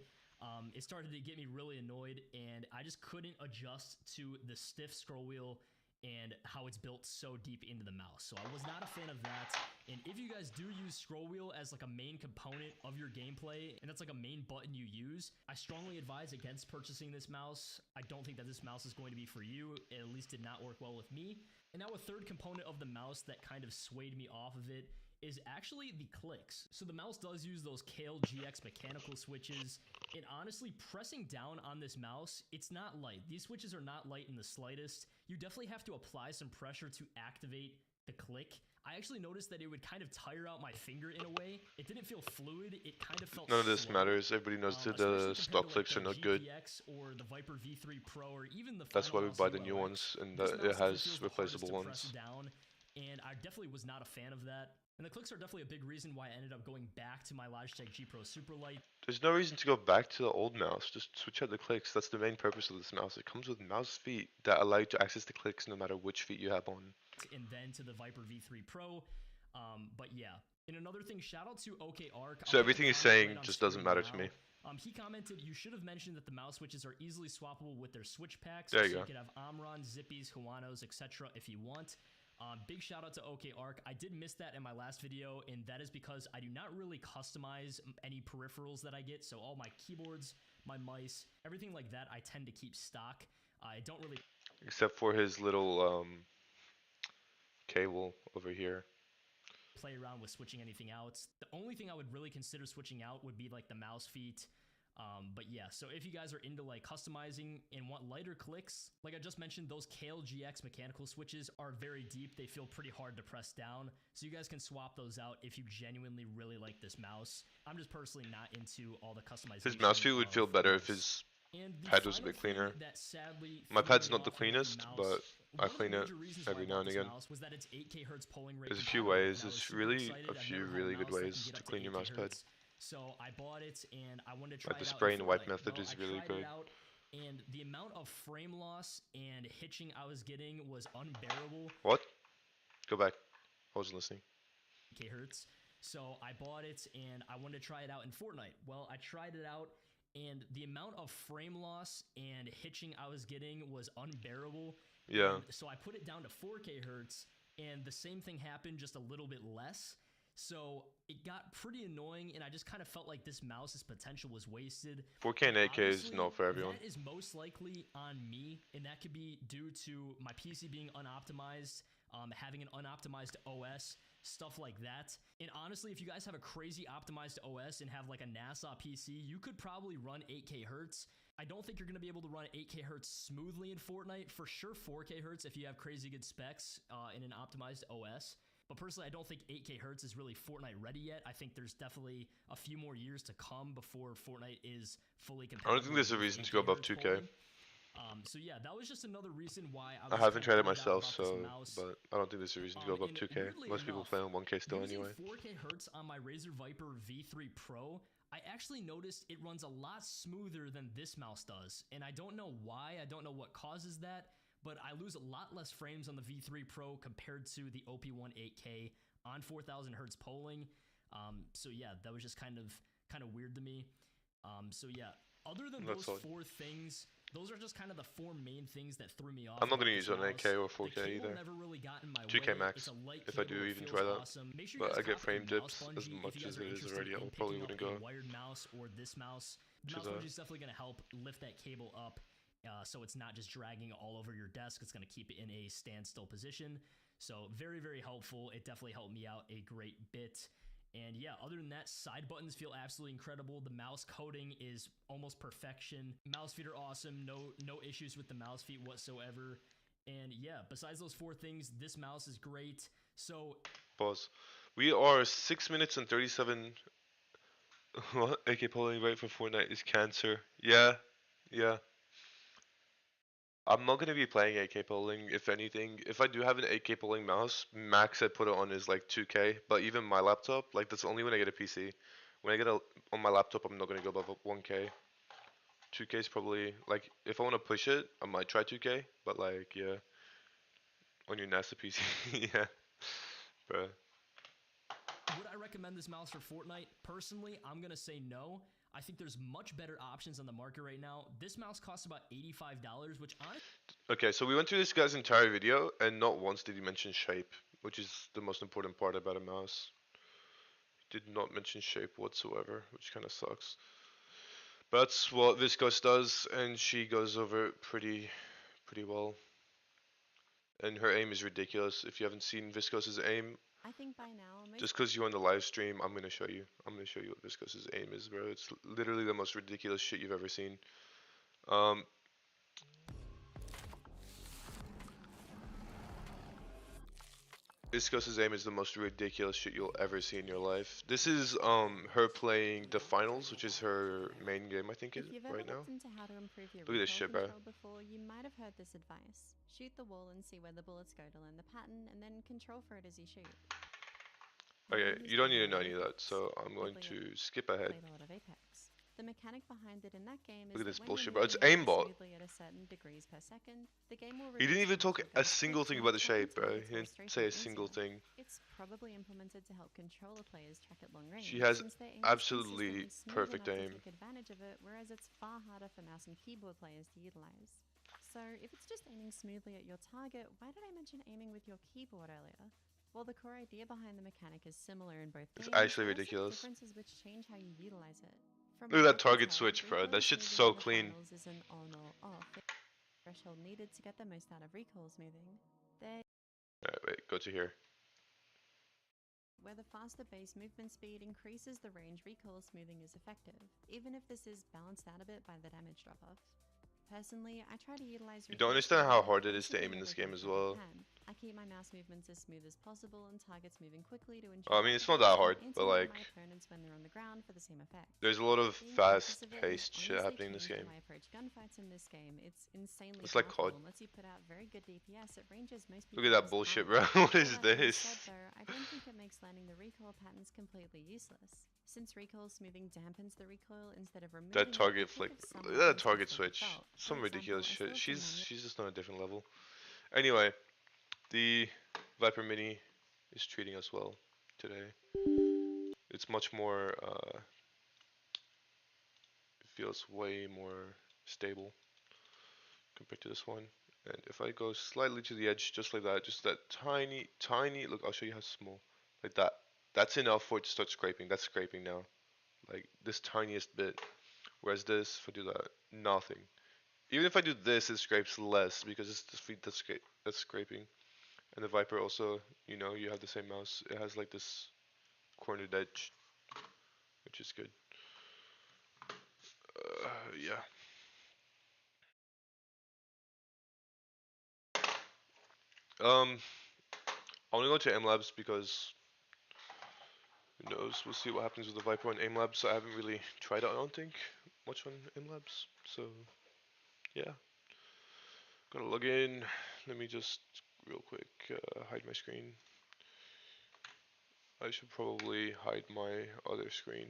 it started to get me really annoyed, and I just couldn't adjust to the stiff scroll wheel and how it's built so deep into the mouse. So I was not a fan of that. And if you guys do use scroll wheel as like a main component of your gameplay, and that's like a main button you use, I strongly advise against purchasing this mouse. I don't think that this mouse is going to be for you. It at least did not work well with me. And now a third component of the mouse that kind of swayed me off of it is actually the clicks. So the mouse does use those Kale GX mechanical switches, and honestly, pressing down on this mouse, it's not light. These switches are not light in the slightest. You definitely have to apply some pressure to activate the click, I actually noticed that it would kind of tire out my finger in a way. It didn't feel fluid. It kind of felt None of this slow. matters. Everybody knows that Especially the compared stock to like clicks the are not good. GPX or the Viper V3 Pro or even the That's Final why we Mouse buy the new ULX. ones, and This it mouse definitely has feels the hardest replaceable to press ones. down, and I definitely was not a fan of that. And the clicks are definitely a big reason why I ended up going back to my Logitech G Pro Superlight. There's no reason to go back to the old mouse. Just switch out the clicks. That's the main purpose of this mouse. It comes with mouse feet that allow you to access the clicks no matter which feet you have on. And then to the Viper V3 Pro. But yeah. And another thing, shout out to OK Arc. So everything he's saying just doesn't matter to me. He commented, you should have mentioned that the mouse switches are easily swappable with their switch packs. There you so go. You could have Omron, Zippies, Huanos, etc. if you want. Big shout out to OK Arc. I did miss that in my last video, and that is because I do not really customize any peripherals that I get. So all my keyboards, my mice, everything like that, I tend to keep stock. I don't really... Except for his little cable over here. Play around with switching anything out. The only thing I would really consider switching out would be like the mouse feet. But yeah, so if you guys are into like customizing and want lighter clicks, like I just mentioned, those Kale GX mechanical switches are very deep. They feel pretty hard to press down. So you guys can swap those out if you genuinely really like this mouse. I'm just personally not into all the customization. His mouse feet would feel better if his pad was a bit cleaner. My pad's not the cleanest, but I clean it every now and again. There's a few ways. There's really a few really good ways to clean your mouse pad. So I bought it and I wanted to try like the it out spray in and wipe Fortnite. method Well, is I really tried good. it out, and the amount of frame loss and hitching I was getting was unbearable. What? Go back. I wasn't listening. Hertz. So I bought it and I wanted to try it out in Fortnite. Well, I tried it out and the amount of frame loss and hitching I was getting was unbearable. Yeah. And so I put it down to 4K hertz and the same thing happened, just a little bit less. So it got pretty annoying and I just kind of felt like this mouse's potential was wasted. 4K and 8K is not for everyone. That is most likely on me, and that could be due to my PC being unoptimized, having an unoptimized OS, stuff like that. And honestly, if you guys have a crazy optimized OS and have like a NASA PC, you could probably run 8K hertz. I don't think you're going to be able to run 8K hertz smoothly in Fortnite. For sure 4K hertz if you have crazy good specs in an optimized OS. But personally, I don't think 8K hertz is really Fortnite ready yet. I think there's definitely a few more years to come before Fortnite is fully compatible. I don't think there's a reason to go above 2K. So yeah, that was just another reason why I haven't tried it myself, but I don't think there's a reason to go above 2K. Most people play on 1K still anyway. 4K hertz on my Razer Viper V3 Pro, I actually noticed it runs a lot smoother than this mouse does, and I don't know why. I don't know what causes that. But I lose a lot less frames on the V3 Pro compared to the OP1 8K on 4000 hertz polling. So yeah, that was just kind of weird to me. So yeah, other than those four things, those are just kind of the four main things that threw me off. I'm not going to use it on 8K or 4K either. Never really got in my 2K way. max, if I do even try that. Awesome. Sure but I get copy frame the dips mouse as bungee much if you as guys it are is interested already. I in probably picking wouldn't up go. a wired mouse or this mouse. The mouse bungee is definitely going to help lift that cable up. So it's not just dragging all over your desk. It's going to keep it in a standstill position. So very, very helpful. It definitely helped me out a great bit. And yeah, other than that, side buttons feel absolutely incredible. The mouse coating is almost perfection. Mouse feet are awesome. No issues with the mouse feet whatsoever. And yeah, besides those four things, this mouse is great. So pause. We are 6 minutes and 37. What? AK polling right for Fortnite is cancer. Yeah. I'm not gonna be playing 8K polling. If anything, if I do have an 8K polling mouse, max I put it on is like 2K. But even my laptop, like that's only when I get a PC. When I get on my laptop, I'm not gonna go above 1K. 2K is probably like if I want to push it, I might try 2K. But like yeah, on your NASA PC, yeah, bro. Would I recommend this mouse for Fortnite? Personally, I'm gonna say no. I think there's much better options on the market right now. This mouse costs about $85, which honestly... Okay, so we went through this guy's entire video, and not once did he mention shape, which is the most important part about a mouse. Did not mention shape whatsoever, which kind of sucks. But that's what Viscos does, and she goes over it pretty well. And her aim is ridiculous. If you haven't seen Viscos's aim, I think by now. just because you're on the live stream, I'm gonna show you. I'm gonna show you what Viscos's aim is, bro. It's literally the most ridiculous shit you've ever seen. Iskos's aim is the most ridiculous shit you'll ever see in your life. This is her playing the finals, which is her main game, I think, If you've ever right now. looked into how to improve your Look at this recoil shit, bro. control before, you might have heard this advice. Shoot the wall and see where the bullets go to learn the pattern, and then control for it as you shoot. Okay, Anyone who's you don't played need a to know lot any of that, so I'm going Apex, to skip ahead. played a lot of Apex. The mechanic behind it in that game is Look at that this when bullshit, you're bro. It's moving around aimbot. smoothly at a certain degrees per second, the game will He didn't release even talk partial a ghost single clips thing and about the tracking shape, bro. targets He more didn't straight say and a single easier. thing. It's probably implemented to help controller players track at long range, She has since their aim is absolutely consistently smooth perfect enough to aim. take advantage of it, whereas it's far harder for mouse and keyboard players to utilize. So, if it's just aiming smoothly at your target, why did I mention aiming with your keyboard earlier? While the core idea behind the mechanic is similar in both It's games, actually there are some ridiculous. differences which change how you utilize it. From Look at what I that can target tell, switch, bro. recoil That shit's smoothing so in the clean. finals is an on or off threshold needed to get the most out of recoil smoothing. There, Alright, wait, go to here. where the faster base movement speed increases the range, recoil smoothing is effective, even if this is balanced out a bit by the damage drop-off. Personally, I try to utilize You don't recoil understand smoothing how at hard it is to basically aim in this every game game as that I well. can. I keep my mouse movements as smooth as possible and targets moving quickly to Well, I ensure mean, I it's can not that hit hard, and but anti-hit like, my opponents when they're on the ground for the same effect. there's a lot of Being conscious of it has fast-paced shit honestly happening in this changed game. how I approach gunfights in this game. It's insanely It's like powerful COD. and lets you put out very good DPS at ranges most people Look at that just bullshit, can't. bro. What All is that being this? said, though, I don't think it makes learning the recoil patterns completely useless. Since recoil smoothing dampens the recoil instead of removing That target it, I flick, think of some look at that weapons target differently switch. felt. Some For ridiculous example, I shit. still see She's just on a different level. Anyway, the Viper Mini is treating us well today. It's much more, it feels way more stable compared to this one. And if I go slightly to the edge, just like that, just that tiny, tiny, look, I'll show you how small, like that. That's enough for it to start scraping. That's scraping now, like this tiniest bit. Whereas this, if I do that, nothing. Even if I do this, it scrapes less because it's the feet that's scraping. And the Viper also, you know, you have the same mouse. It has like this cornered edge, which is good. Yeah. Um, I want to go to aim labs because who knows? We'll see what happens with the Viper on aim labs. I haven't really tried it. I don't think much on aim labs. So yeah, gotta log in. Let me just real quick hide my screen. I should probably hide my other screen.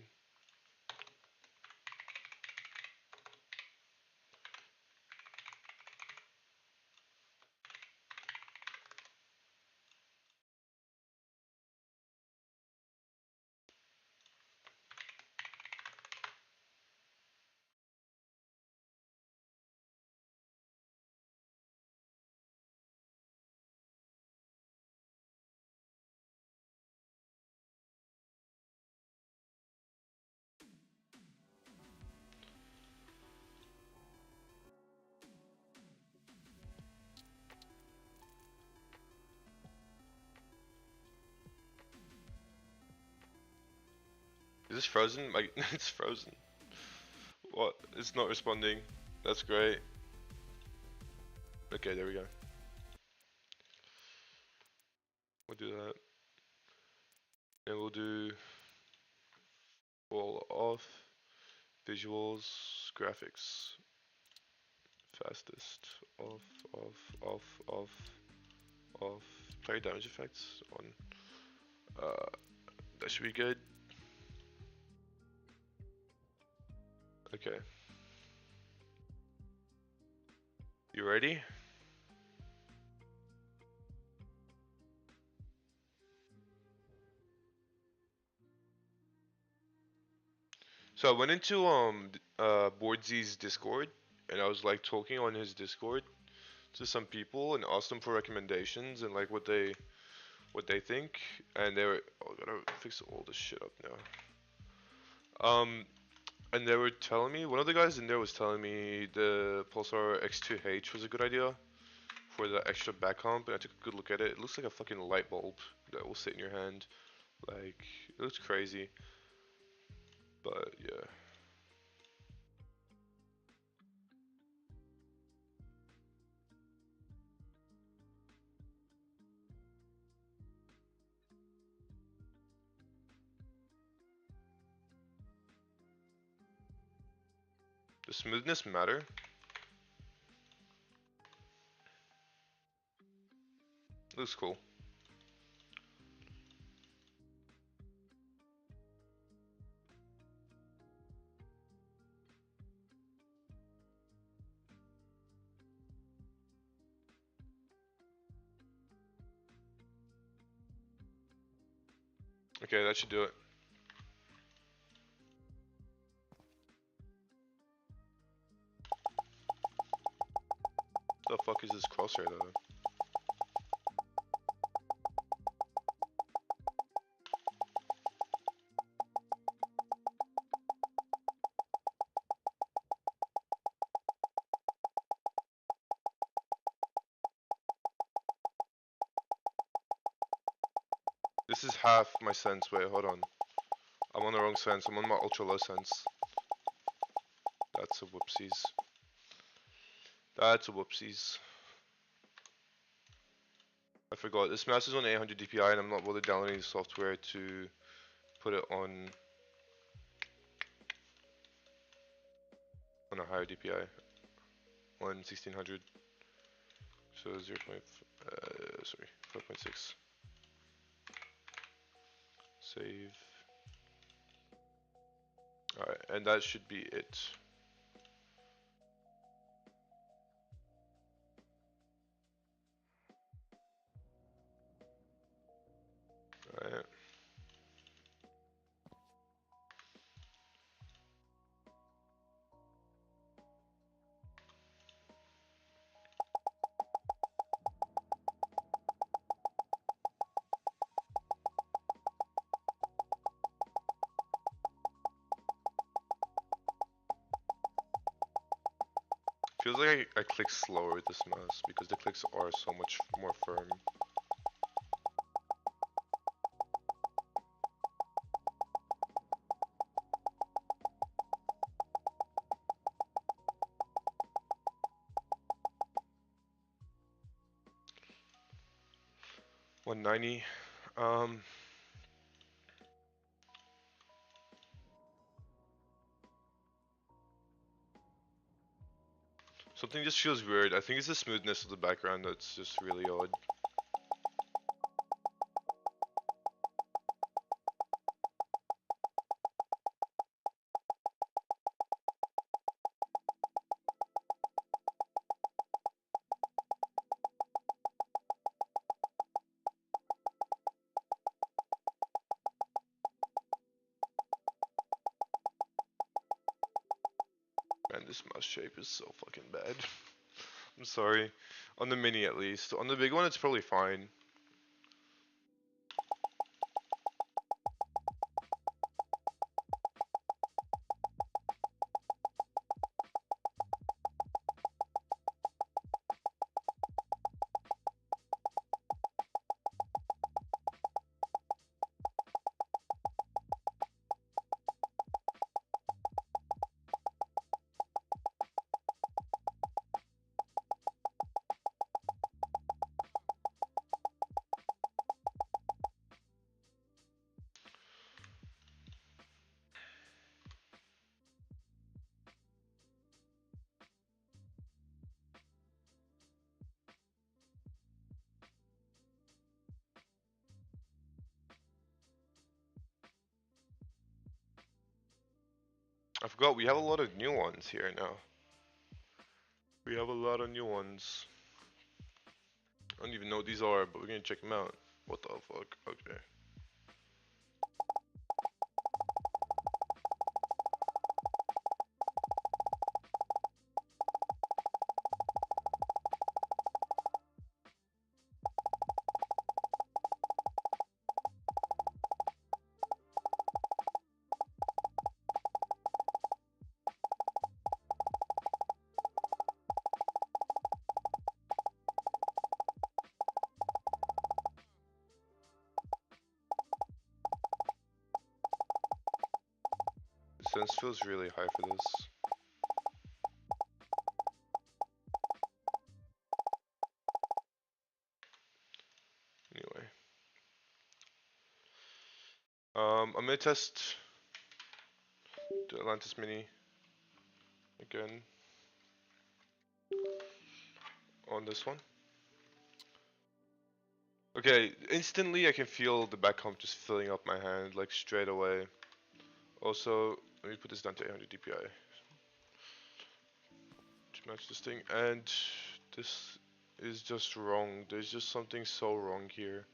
Is this frozen? Like, it's frozen. What? It's not responding. That's great. Okay, there we go. We'll do that. And we'll do all off, visuals, graphics, fastest, off, off, off, off, off, player damage effects on. That should be good. Okay. You ready? So I went into Boardsy's Discord and I was like talking on his Discord to some people and asked them for recommendations and like what they think, and they were, oh, I gotta fix all this shit up now. And they were telling me, one of the guys in there was telling me the Pulsar X2H was a good idea for the extra back hump, and I took a good look at it. It looks like a fucking light bulb that will sit in your hand. Like, it looks crazy, but yeah. Does smoothness matter? Looks cool. Okay, that should do it. What the fuck is this crosshair though? This is half my sense. Wait, hold on. I'm on the wrong sense. I'm on my ultra low sense. That's a whoopsies. That's a whoopsies. I forgot. This mouse is on 800 DPI and I'm not bothered downloading the software to put it on a higher DPI. On 1600. So 0. Sorry, 5.6. Save. Alright, and that should be it. Alright. Feels like I click slower with this mouse because the clicks are so much more firm. $190. Something just feels weird. I think it's the smoothness of the background that's just really odd. Man, this mouse shape is so fucking bad. I'm sorry. On the mini at least. On the big one it's probably fine. I forgot we have a lot of new ones here now. We have a lot of new ones. I don't even know what these are, but we're gonna check them out. What the fuck? Okay. The sense feels really high for this. Anyway. I'm gonna test the Atlantis Mini again on this one. Okay, instantly I can feel the back hump just filling up my hand, like straight away. Also, let me put this down to 800 DPI to match this thing, and this is just wrong. There's just something so wrong here.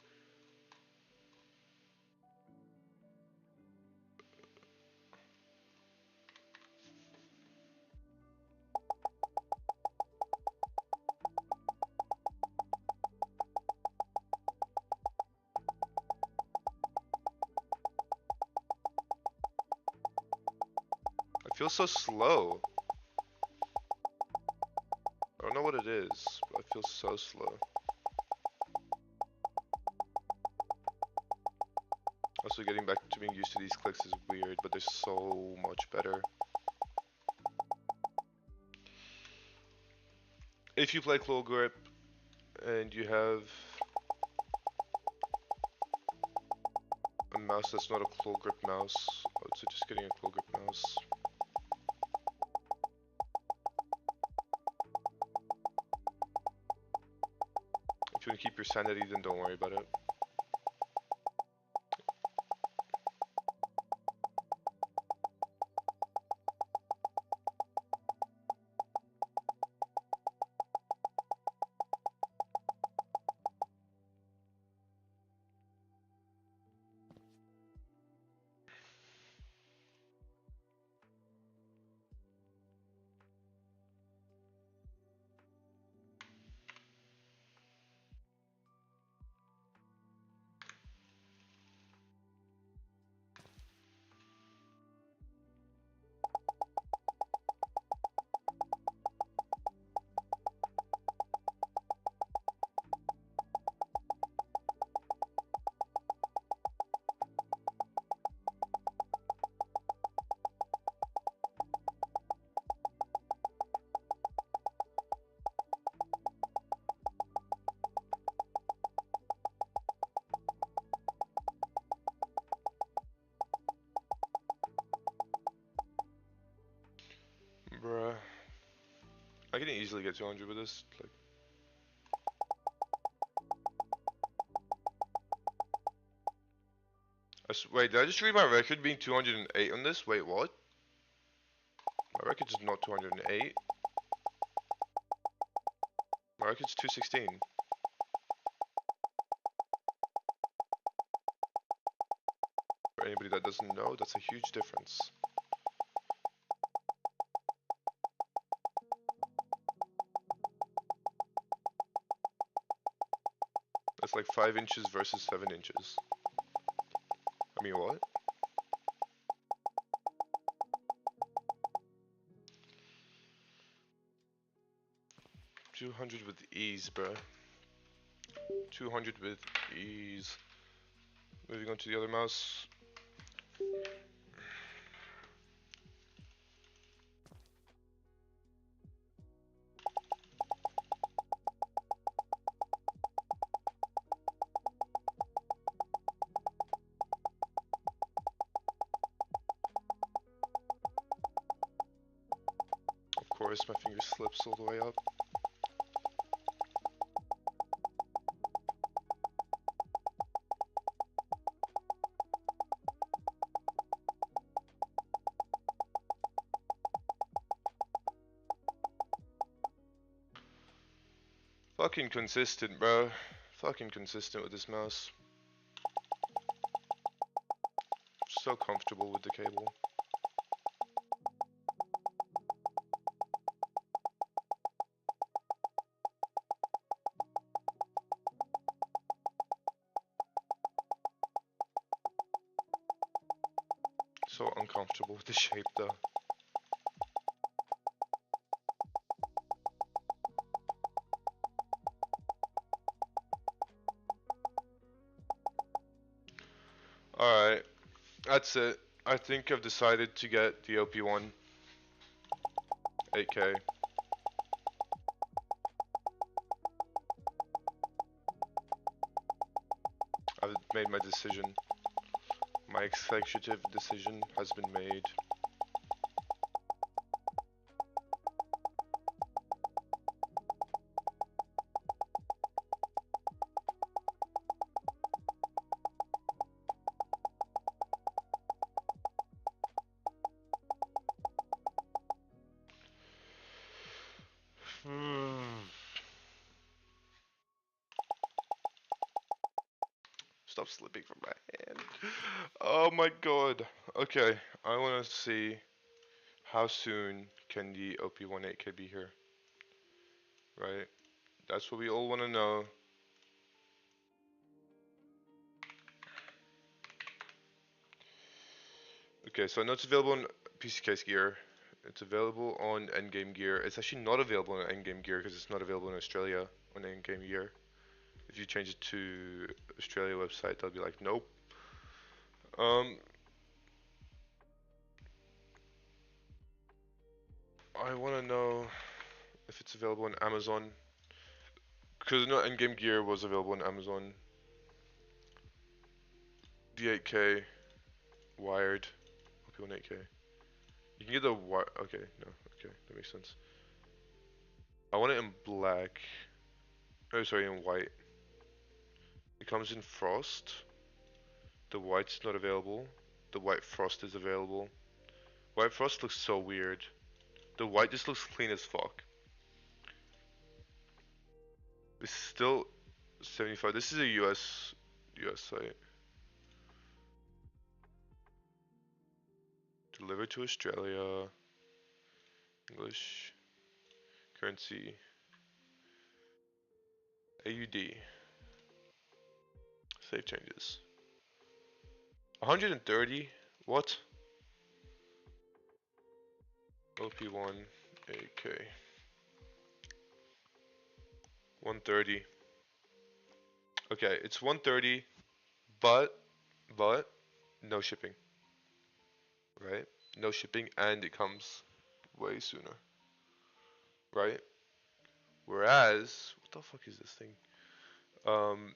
I feel so slow. I don't know what it is, but I feel so slow. Also, getting back to being used to these clicks is weird, but they're so much better. If you play claw grip and you have a mouse that's not a claw grip mouse, I would suggest getting a claw grip mouse. If you want to keep your sanity, then don't worry about it. Bruh. I can easily get 200 with this. Like, wait, did I just read my record being 208 on this? Wait, what? My record's not 208. My record's 216. For anybody that doesn't know, that's a huge difference. That's like 5 inches versus 7 inches. I mean, what? $200 with ease, bruh. 200 with ease. Moving on to the other mouse. Of course, my finger slips all the way up. Fucking consistent, bro. Fucking consistent with this mouse. So comfortable with the cable. So uncomfortable with the shape though. Alright, that's it. I think I've decided to get the OP1 8K. I've made my decision. My executive decision has been made. stop slipping from my hand. Oh my god. Okay, I want to see how soon can the OP18K be here. Right? That's what we all want to know. Okay, so I know it's available on PC case gear. It's available on endgame gear. It's actually not available on endgame gear because it's not available in Australia on endgame gear. If you change it to Australia website, they'll be like, nope. I want to know if it's available on Amazon because no endgame gear was available on Amazon. D8K wired OP18K. You can get the wire. Okay, no, okay, that makes sense. I want it in black. Oh, sorry, in white. It comes in frost. The white's not available. The white frost is available. White frost looks so weird. The white just looks clean as fuck. This is still 75. This is a US site. Delivered to Australia. English. Currency. AUD. Save changes. 130? What? OP1 AK. 130. Okay, it's 130, but no shipping, right? No shipping, and it comes way sooner, right? Whereas, what the fuck is this thing? Um,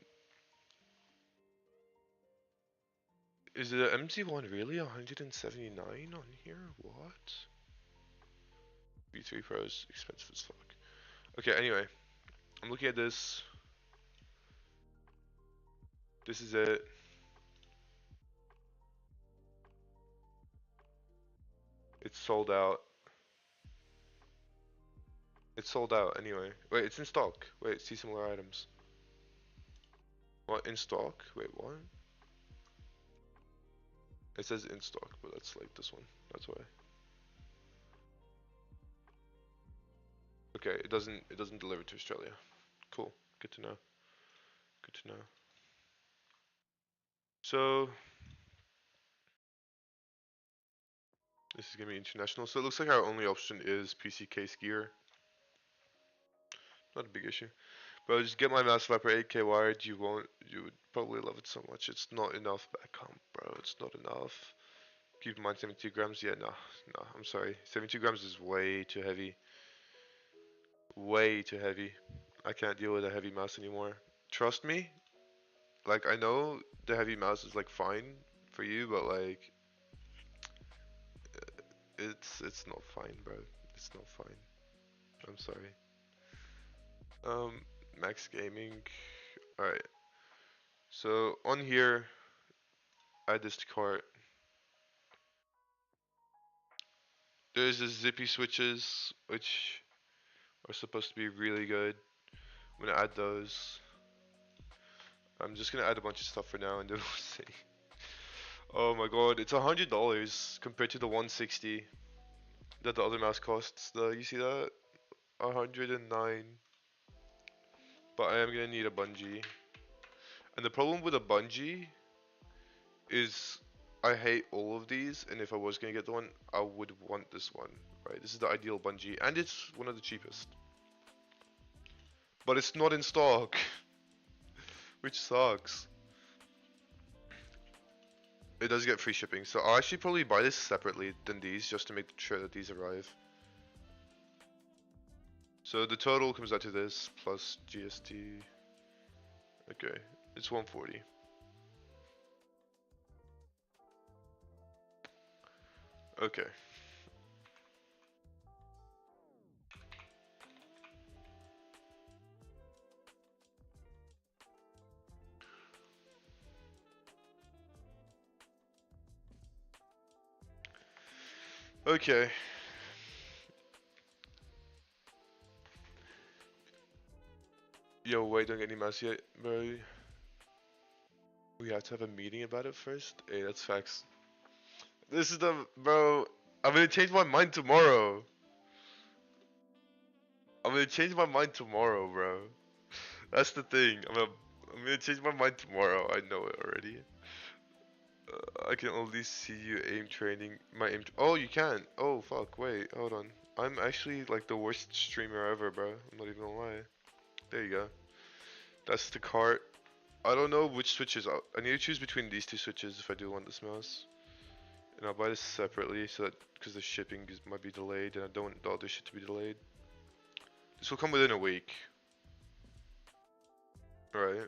is it an MZ1 really 179 on here? What? V3 Pro's expensive as fuck. Okay, anyway, I'm looking at this. This is it. It's sold out. It's sold out anyway. Wait, it's in stock. Wait, see similar items. What, in stock? Wait, what? It says in stock, but that's like this one. That's why. Okay, it doesn't deliver to Australia. Cool. Good to know. Good to know. So this is gonna be international. So it looks like our only option is PC case gear. Not a big issue. But just get my Mass Viper 8K wired. You would probably love it so much. It's not enough back home, bro. It's not enough. Keep in mind 72 grams. Yeah, no. I'm sorry. 72 grams is way too heavy. Way too heavy. I can't deal with a heavy mouse anymore. Trust me. Like, I know the heavy mouse is like fine for you, but like it's not fine, bro. It's not fine. I'm sorry. Max gaming. All right. So on here, add this to cart. There's the zippy switches, which are supposed to be really good. I'm gonna add those. I'm just gonna add a bunch of stuff for now, and then we'll see. Oh my god, it's $100 compared to the 160 that the other mouse costs. You see that? 109. But I am gonna need a bungee. And the problem with a bungee is I hate all of these, and if I was gonna get the one, I would want this one, right? This is the ideal bungee, and it's one of the cheapest. But it's not in stock, which sucks. It does get free shipping, so I'll actually probably buy this separately than these, just to make sure that these arrive. So the total comes out to this, plus GST. Okay, it's 140. Okay. Okay. Yo, wait, don't get any mouse yet, bro. We have to have a meeting about it first. Hey, that's facts. This is the bro. I'm gonna change my mind tomorrow. I'm gonna change my mind tomorrow, bro. That's the thing. I'm gonna change my mind tomorrow. I know it already. I can only see you aim training. My aim. Oh, you can. Oh, fuck. Wait, hold on. I'm actually like the worst streamer ever, bro. I'm not even gonna lie. There you go. That's the cart. I don't know which switches. I need to choose between these two switches if I do want this mouse. And I'll buy this separately so that because the shipping might be delayed and I don't want the other shit to be delayed. This will come within a week. Right.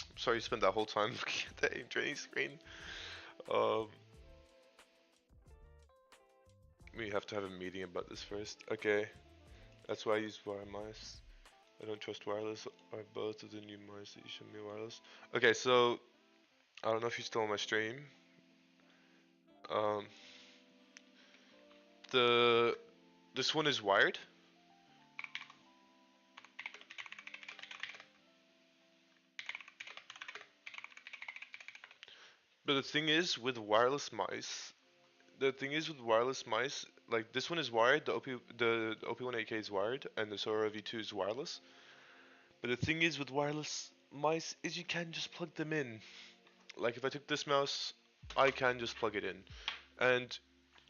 I'm sorry you spent that whole time looking at the aim training screen. Um, we have to have a meeting about this first. Okay. That's why I use wire mice. I don't trust wireless. Are both of the new mice that you showed me wireless? Okay, so I don't know if you're still on my stream. Um, this one is wired. But the thing is with wireless mice, like this one is wired, the OP18K is wired, and the Sora V2 is wireless. But the thing is with wireless mice is you can just plug them in. Like if I took this mouse, I can just plug it in. And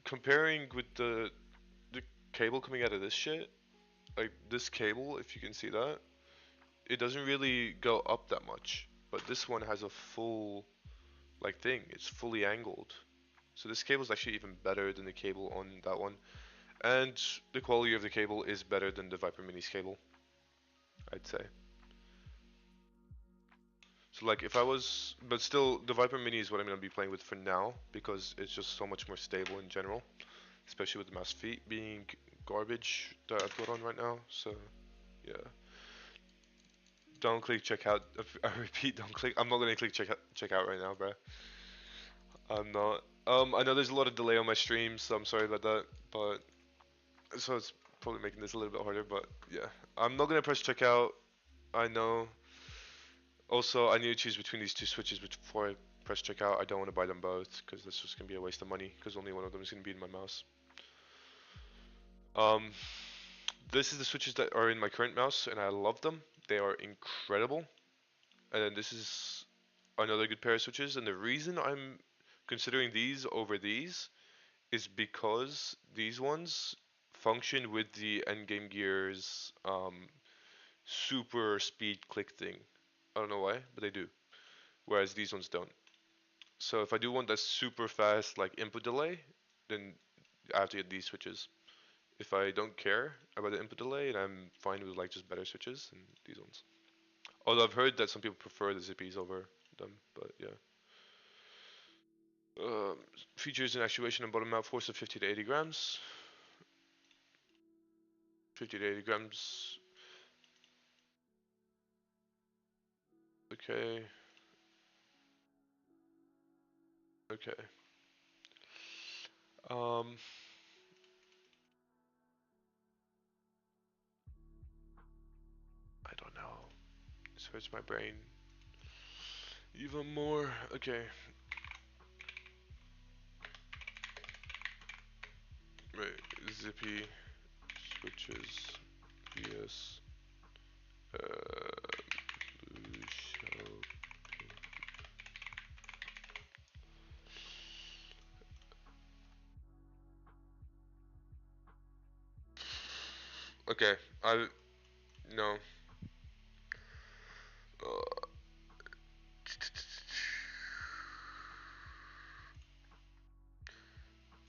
comparing with the cable coming out of this shit, like this cable, if you can see that, it doesn't really go up that much. But this one has a full like thing. It's fully angled. So this cable is actually even better than the cable on that one. And the quality of the cable is better than the Viper Mini's cable, I'd say. So like if I was, but still the Viper Mini is what I'm gonna be playing with for now because it's just so much more stable in general, especially with the mouse feet being garbage that I've got on right now. So yeah, don't click check out. I repeat, don't click. I'm not gonna click check out right now, bro. I'm not. I know there's a lot of delay on my stream, so I'm sorry about that. But so it's probably making this a little bit harder. But yeah, I'm not gonna press checkout. I know. Also, I need to choose between these two switches before I press checkout. I don't want to buy them both because that's just gonna be a waste of money because only one of them is gonna be in my mouse. Um, this is the switches that are in my current mouse, and I love them. They are incredible. And then this is another good pair of switches. And the reason I'm considering these over these is because these ones function with the Endgame Gear's super speed click thing. I don't know why, but they do. Whereas these ones don't. So if I do want that super fast like input delay, then I have to get these switches. If I don't care about the input delay and I'm fine with like just better switches, then these ones. Although I've heard that some people prefer the Zippies over them, but yeah. Um, Features and actuation and bottom mount force of 50 to 80 grams. 50 to 80 grams. Okay. Okay. Um, I don't know. This hurts my brain even more. Okay. Right. Zippy switches. Yes. Blue shell. Okay. I no. Uh,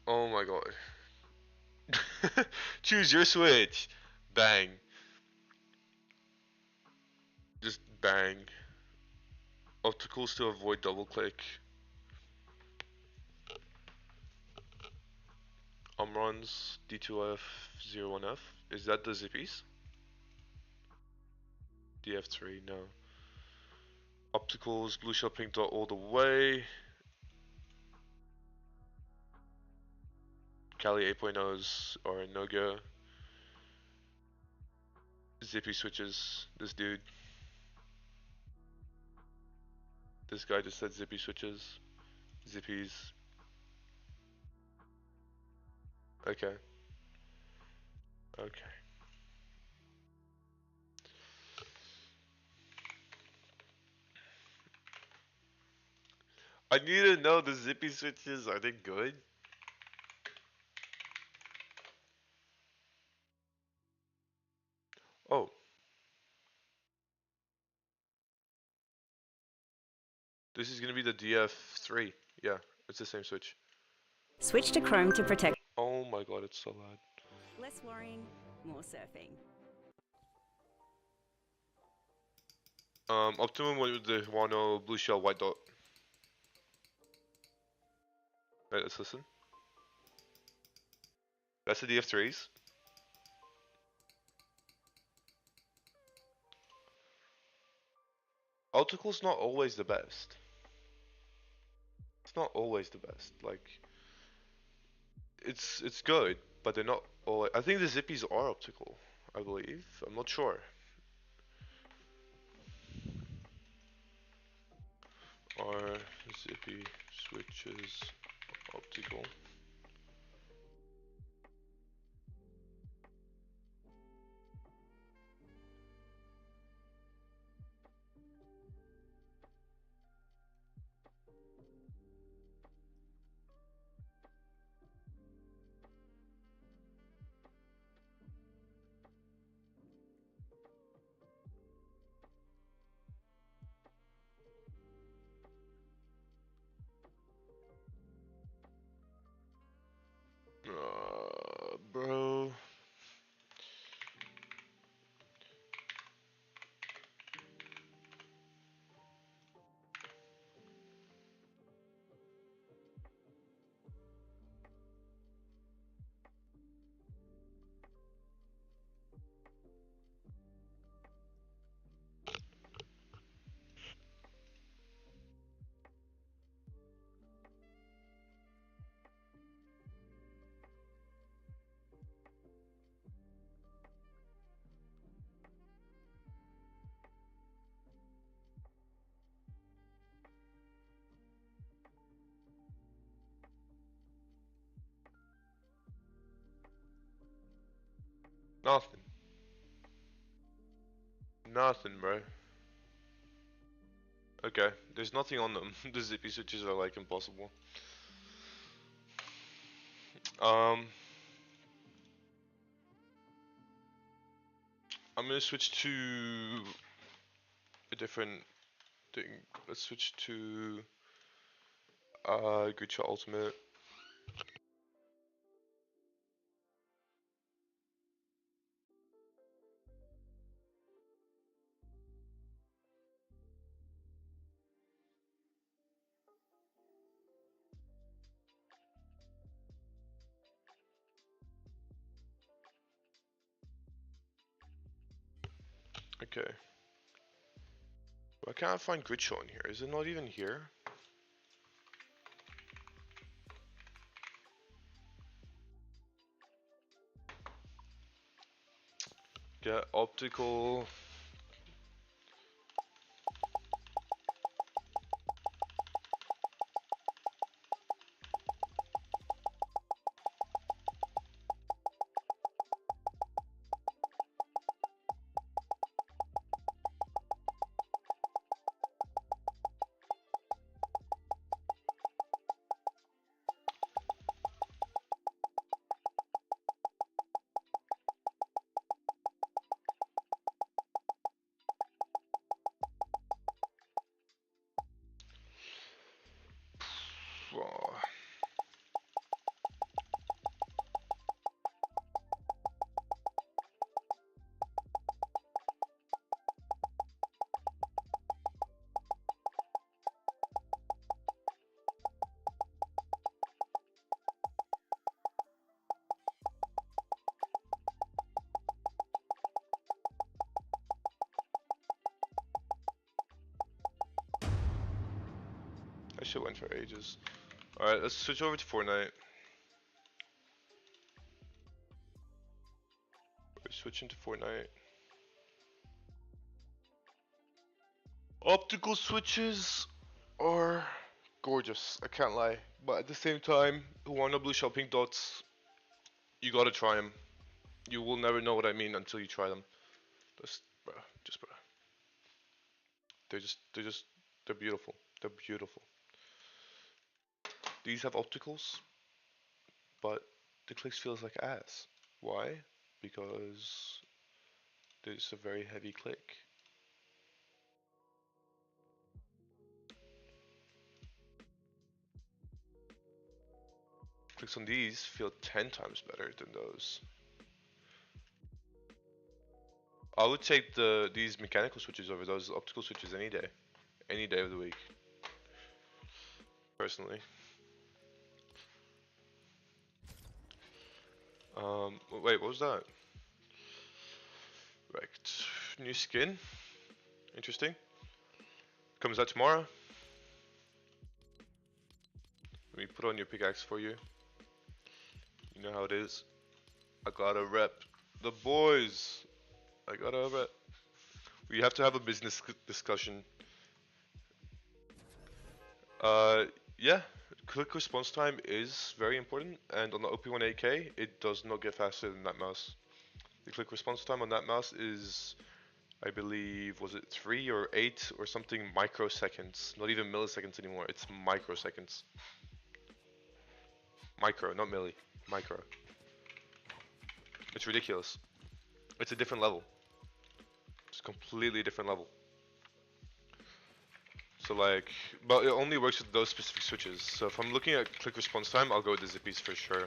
oh my god. Choose your switch. Bang. Just bang. Opticals to avoid double click. Omron's D2F01F. Is that the Zippies? DF3, no. Opticals, blue shell pink dot all the way. Kali 8.0s are no go. Zippy switches. This dude. This guy just said zippy switches. Zippies. Okay. Okay. I need to know the zippy switches. Are they good? Oh. This is gonna be the DF3. Yeah, it's the same switch. Switch to Chrome to protect. Oh my god, it's so loud. Less worrying, more surfing. Optimum went with the Wano blue shell white dot. Right, let's listen. That's the DF3s. Optical's not always the best. It's not always the best. Like, it's good, but they're not always. I think the zippies are optical. I believe. I'm not sure. Are zippy switches optical? Bro. Nothing. Nothing, bro. Okay, there's nothing on them. The zippy switches are like impossible. Um, I'm gonna switch to a different thing. Let's switch to Grid Shot Ultimate. Okay. Why can't I find Grid Shot in here? Is it not even here? Get optical. Oh. That shit went for ages. Alright, let's switch over to Fortnite. We're switching to Fortnite. Optical switches are gorgeous, I can't lie. But at the same time, Warner Blue Shell Pink Dots, you gotta try them. You will never know what I mean until you try them. Just, bruh, just bruh. They're beautiful. They're beautiful. These have opticals, but the clicks feels like ass. Why? Because there's a very heavy click. Clicks on these feel 10 times better than those. I would take these mechanical switches over those optical switches any day of the week, personally. Wait, what was that? Right, new skin, interesting. Comes out tomorrow. Let me put on your pickaxe for you. You know how it is. I gotta rep the boys. I gotta rep. We have to have a business discussion. Uh, yeah, click response time is very important, and on the OP18K, it does not get faster than that mouse. The click response time on that mouse is, I believe, was it 3 or 8 or something microseconds? Not even milliseconds anymore, it's microseconds. Micro, not milli. Micro. It's ridiculous. It's a different level. It's a completely different level. So like, but it only works with those specific switches. So if I'm looking at click response time, I'll go with the zippies for sure.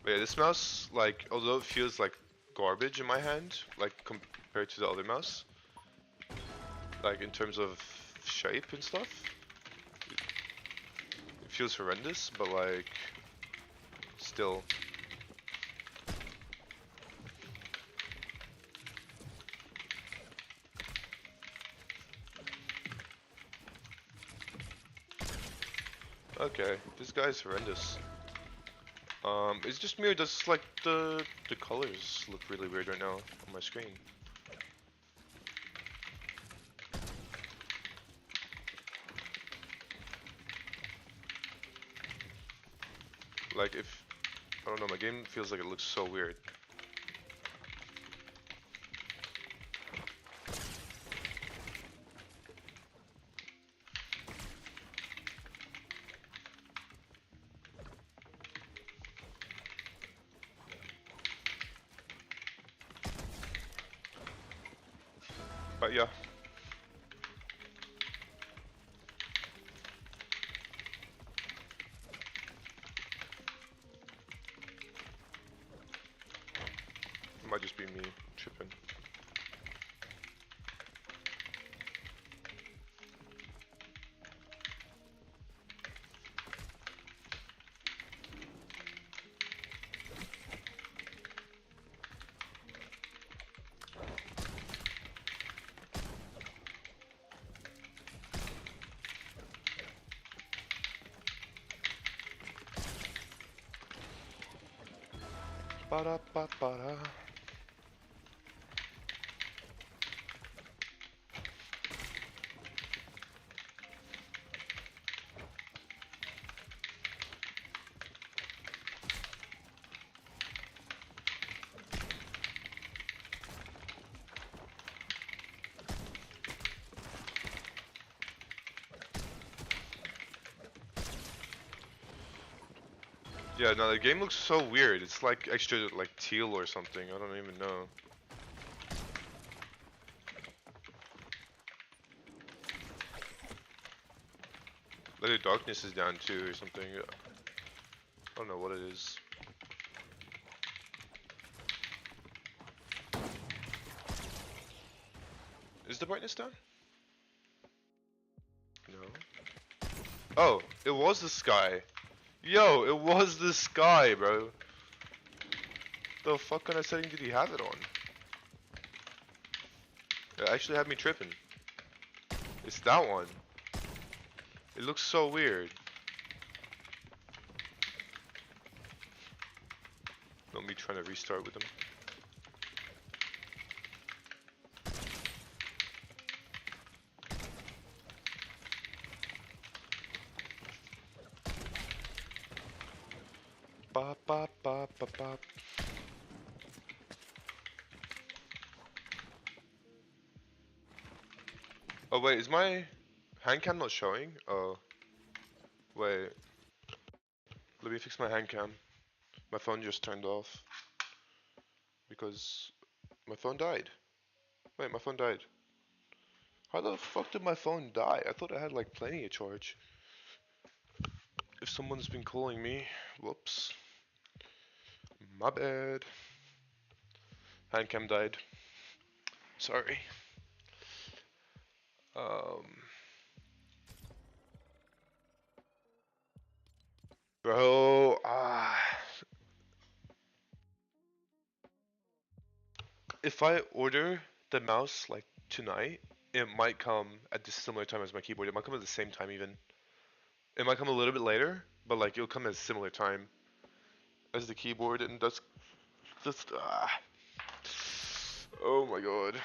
But yeah, this mouse, like, although it feels like garbage in my hand, like compared to the other mouse, like in terms of shape and stuff, it feels horrendous, but like, still. Okay, this guy's horrendous. It's just me or does like the colors look really weird right now on my screen? Like if, I don't know, my game feels like it looks so weird. But yeah. It might just be me tripping. Ba-da-ba-ba-da. Yeah, no, the game looks so weird. It's like extra, like teal or something. I don't even know. Like the darkness is down too or something. I don't know what it is. Is the brightness down? No. Oh, it was the sky. Yo, it was the sky, bro. The fuck kind of setting did he have it on? It actually had me tripping. It's that one. It looks so weird. me trying to restart with them. Bop bop bop bop bop. Oh wait, is my hand cam not showing? Oh, wait. Let me fix my hand cam. My phone just turned off because my phone died. Wait, my phone died. How the fuck did my phone die? I thought I had like plenty of charge. If someone's been calling me, whoops. My bad. Hand cam died. Sorry. Um, bro, if I order the mouse like tonight, it might come at the similar time as my keyboard. It might come at the same time even. It might come a little bit later, but like it'll come at a similar time as the keyboard, and that's just oh my god.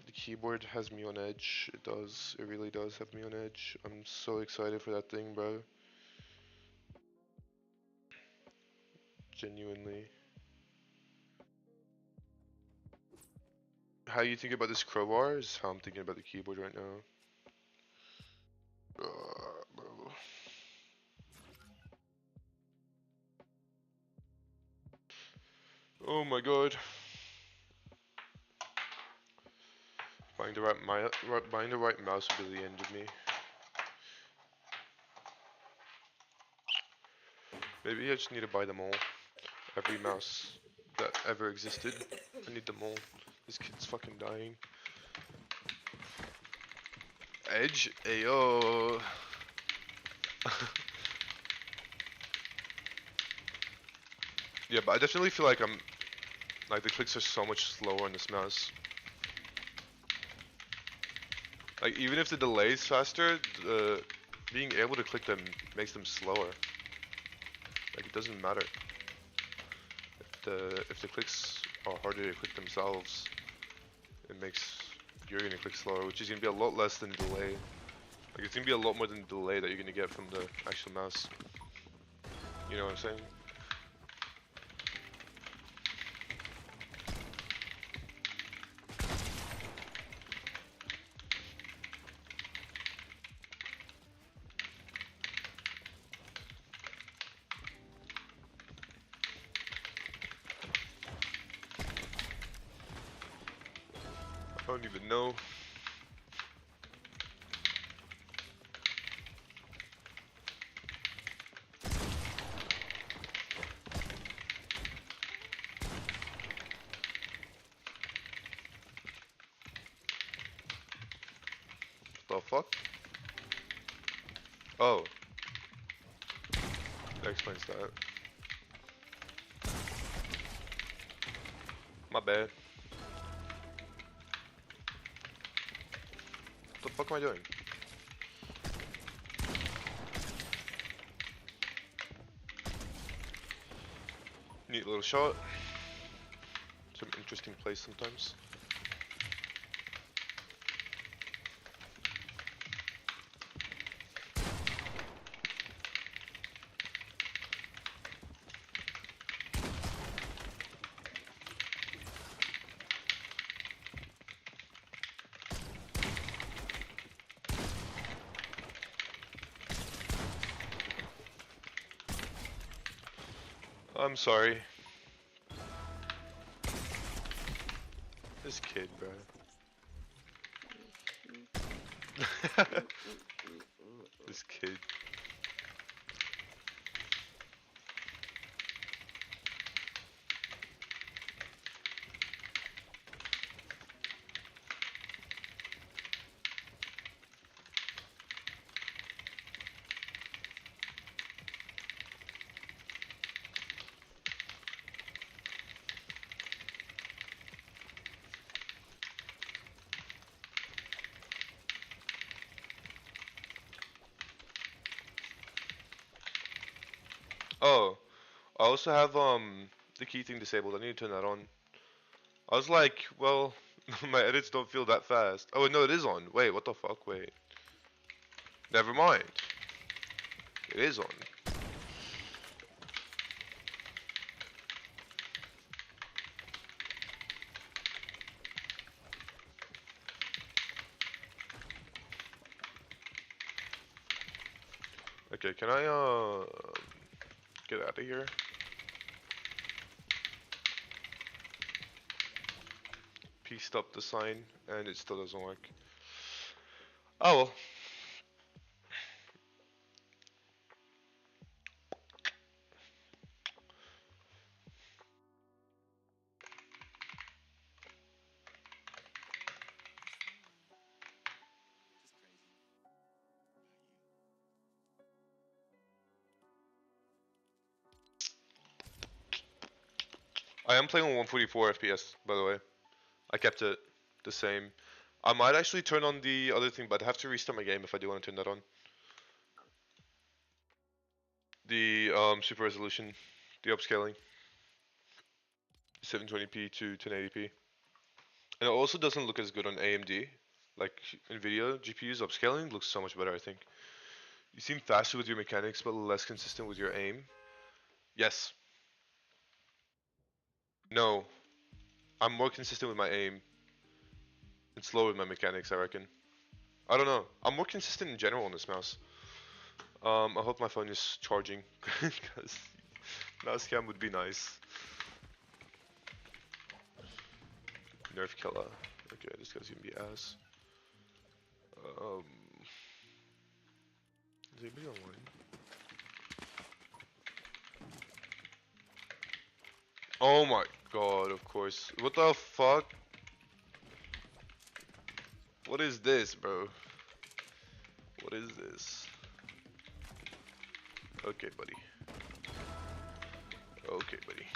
The keyboard has me on edge. It does. It really does have me on edge. I'm so excited for that thing, bro. Genuinely. How you think about this crowbar is how I'm thinking about the keyboard right now. Bro. Oh my god. Buying the right mouse would be the end of me. Maybe I just need to buy them all. Every mouse that ever existed. I need them all. This kid's fucking dying. Edge? Ayo. Yeah, but I definitely feel like like the clicks are so much slower on this mouse. Like even if the delay is faster, being able to click them makes them slower. Like it doesn't matter. If the clicks are harder to click themselves, it makes you're gonna click slower, which is gonna be a lot less than the delay. Like it's gonna be a lot more than the delay that you're gonna get from the actual mouse. You know what I'm saying? I don't even know. What the fuck? Oh. That explains that. My bad. What the fuck am I doing? Neat little shot. Some interesting plays sometimes. I'm sorry. This kid, bro. This kid. Oh, I also have the key thing disabled. I need to turn that on. I was like, well, my edits don't feel that fast. Oh no, it is on. Wait, what the fuck? Wait. Never mind. It is on. Okay, can I get out of here? Pieced up the sign and it still doesn't work. Oh well. I am playing on 144 FPS, by the way. I kept it the same. I might actually turn on the other thing, but I have to restart my game if I do want to turn that on. The super resolution, the upscaling, 720p to 1080p. And it also doesn't look as good on AMD. Like Nvidia GPUs upscaling looks so much better, I think. You seem faster with your mechanics, but less consistent with your aim. Yes. No. I'm more consistent with my aim. And slower with my mechanics, I reckon. I don't know. I'm more consistent in general on this mouse. I hope my phone is charging, because mouse cam would be nice. Nerf killer. Okay, this guy's gonna be ass. Is anybody online? Oh my god, of course. What the fuck? What is this, bro? What is this? Okay, buddy. Okay, buddy.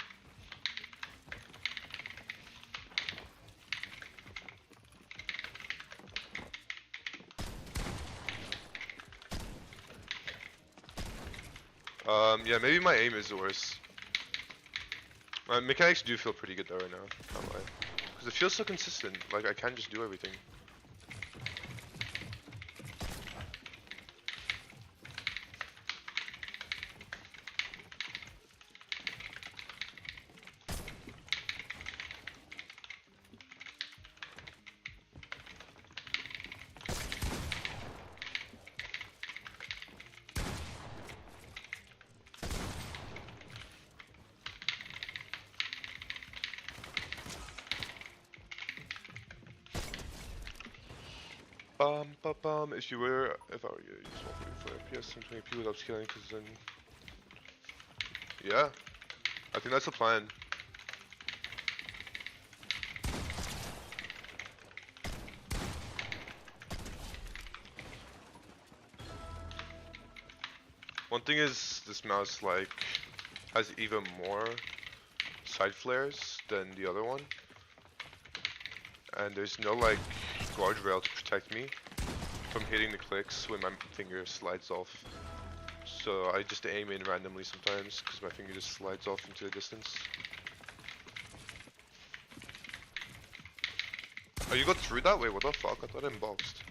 Yeah, maybe my aim is the worst. My mechanics do feel pretty good though right now, can't lie. Because it feels so consistent, like I can just do everything. If I were you, use 144 FPS and 20p without scaling, because then, yeah, I think that's the plan. One thing is, this mouse like has even more side flares than the other one, and there's no like guardrail to protect me from hitting the clicks when my finger slides off. So I just aim in randomly sometimes because my finger just slides off into the distance. Oh, you got through that way? What the fuck? I thought I unboxed.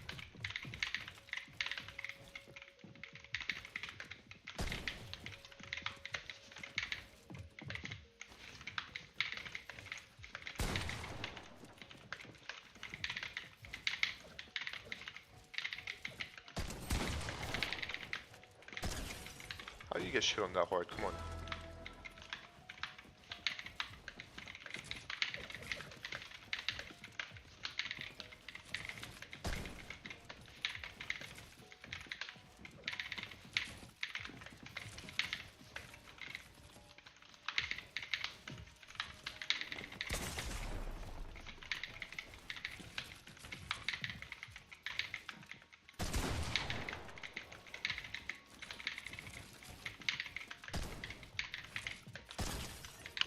How do you get shit on that hard? Come on.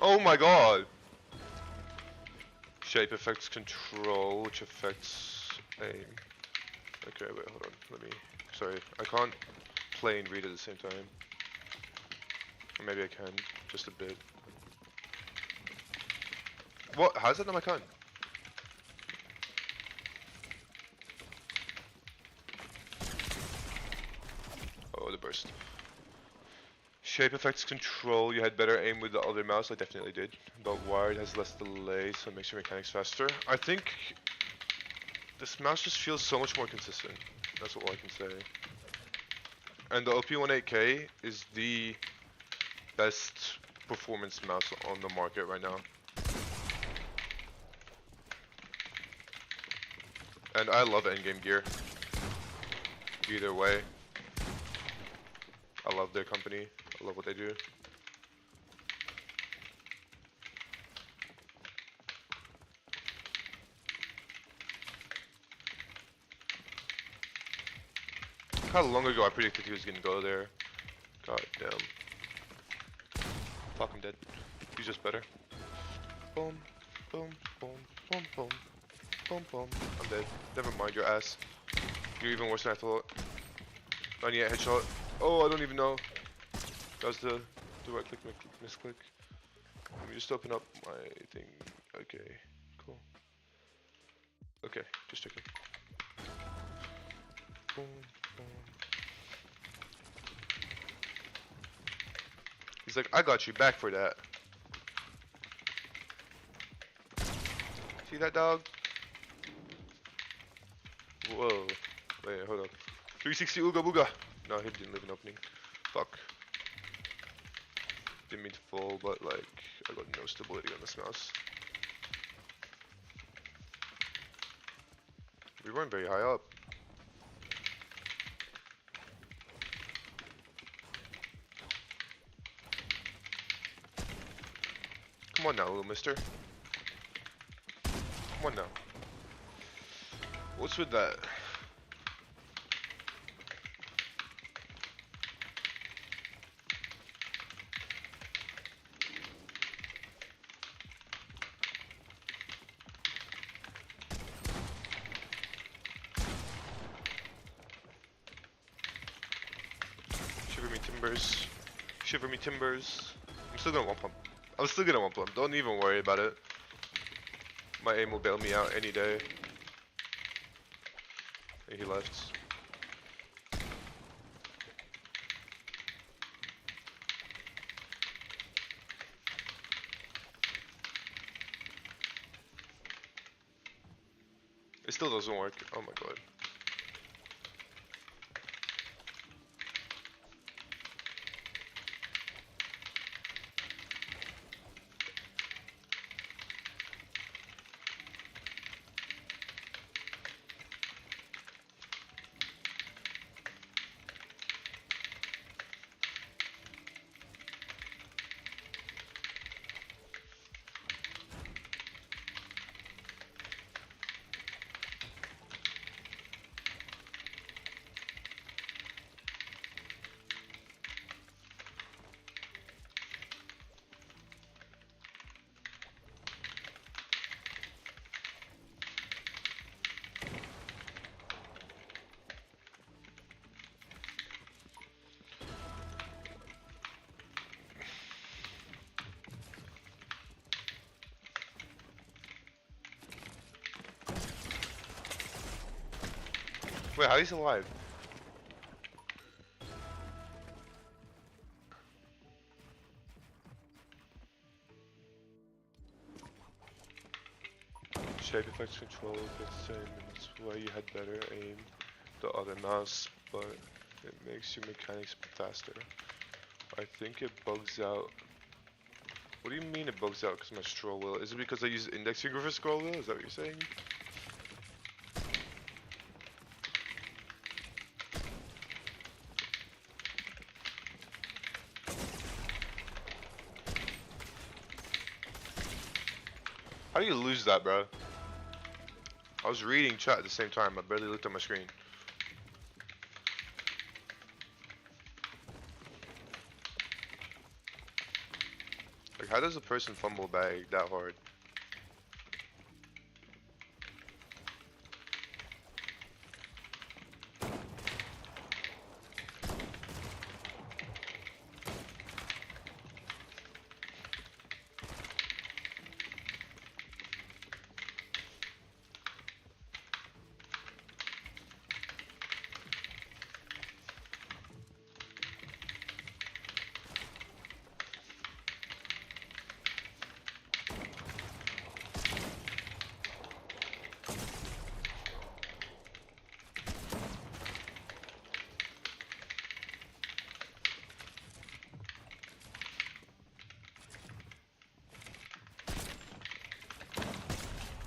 Oh my god! Shape affects control, which affects aim. Okay, wait, hold on. Let me. Sorry, I can't play and read at the same time. Or maybe I can, just a bit. What? How's that not my con? Oh, the burst. Shape effects control. You had better aim with the other mouse. I definitely did. But wired has less delay, so it makes your mechanics faster. I think this mouse just feels so much more consistent. That's all I can say. And the OP18K is the best performance mouse on the market right now. And I love endgame gear. Either way. I love their company. I love what they do. How long ago I predicted he was gonna go there. God damn. Fuck, I'm dead. He's just better. Boom, boom, boom, boom, boom, boom, boom. I'm dead. Never mind your ass. You're even worse than I thought. 98 headshot. Oh, I don't even know. That was the right click, misclick. Let me just open up my thing. Okay, cool. Okay, just checking. Boom, boom. He's like, I got you back for that. See that, dog? Whoa. Wait, hold up. 360 Ooga Booga. No, he didn't leave an opening. Fuck. Didn't mean to fall, but like, I got no stability on this mouse. We weren't very high up. Come on now, little mister. Come on now. What's with that? Shiver me timbers. Shiver me timbers. I'm still gonna one pump. I'm still gonna one pump. Don't even worry about it. My aim will bail me out any day. And he left. It still doesn't work. Oh my god. Wait, how is he alive? Shape effects control gets the same, and that's why you had better aim the other mouse, but it makes your mechanics faster. I think it bugs out. What do you mean it bugs out because my scroll wheel? Is it because I use index finger for scroll wheel? Is that what you're saying? How do you lose that, bro? I was reading chat at the same time. I barely looked at my screen. Like, how does a person fumble bag that hard?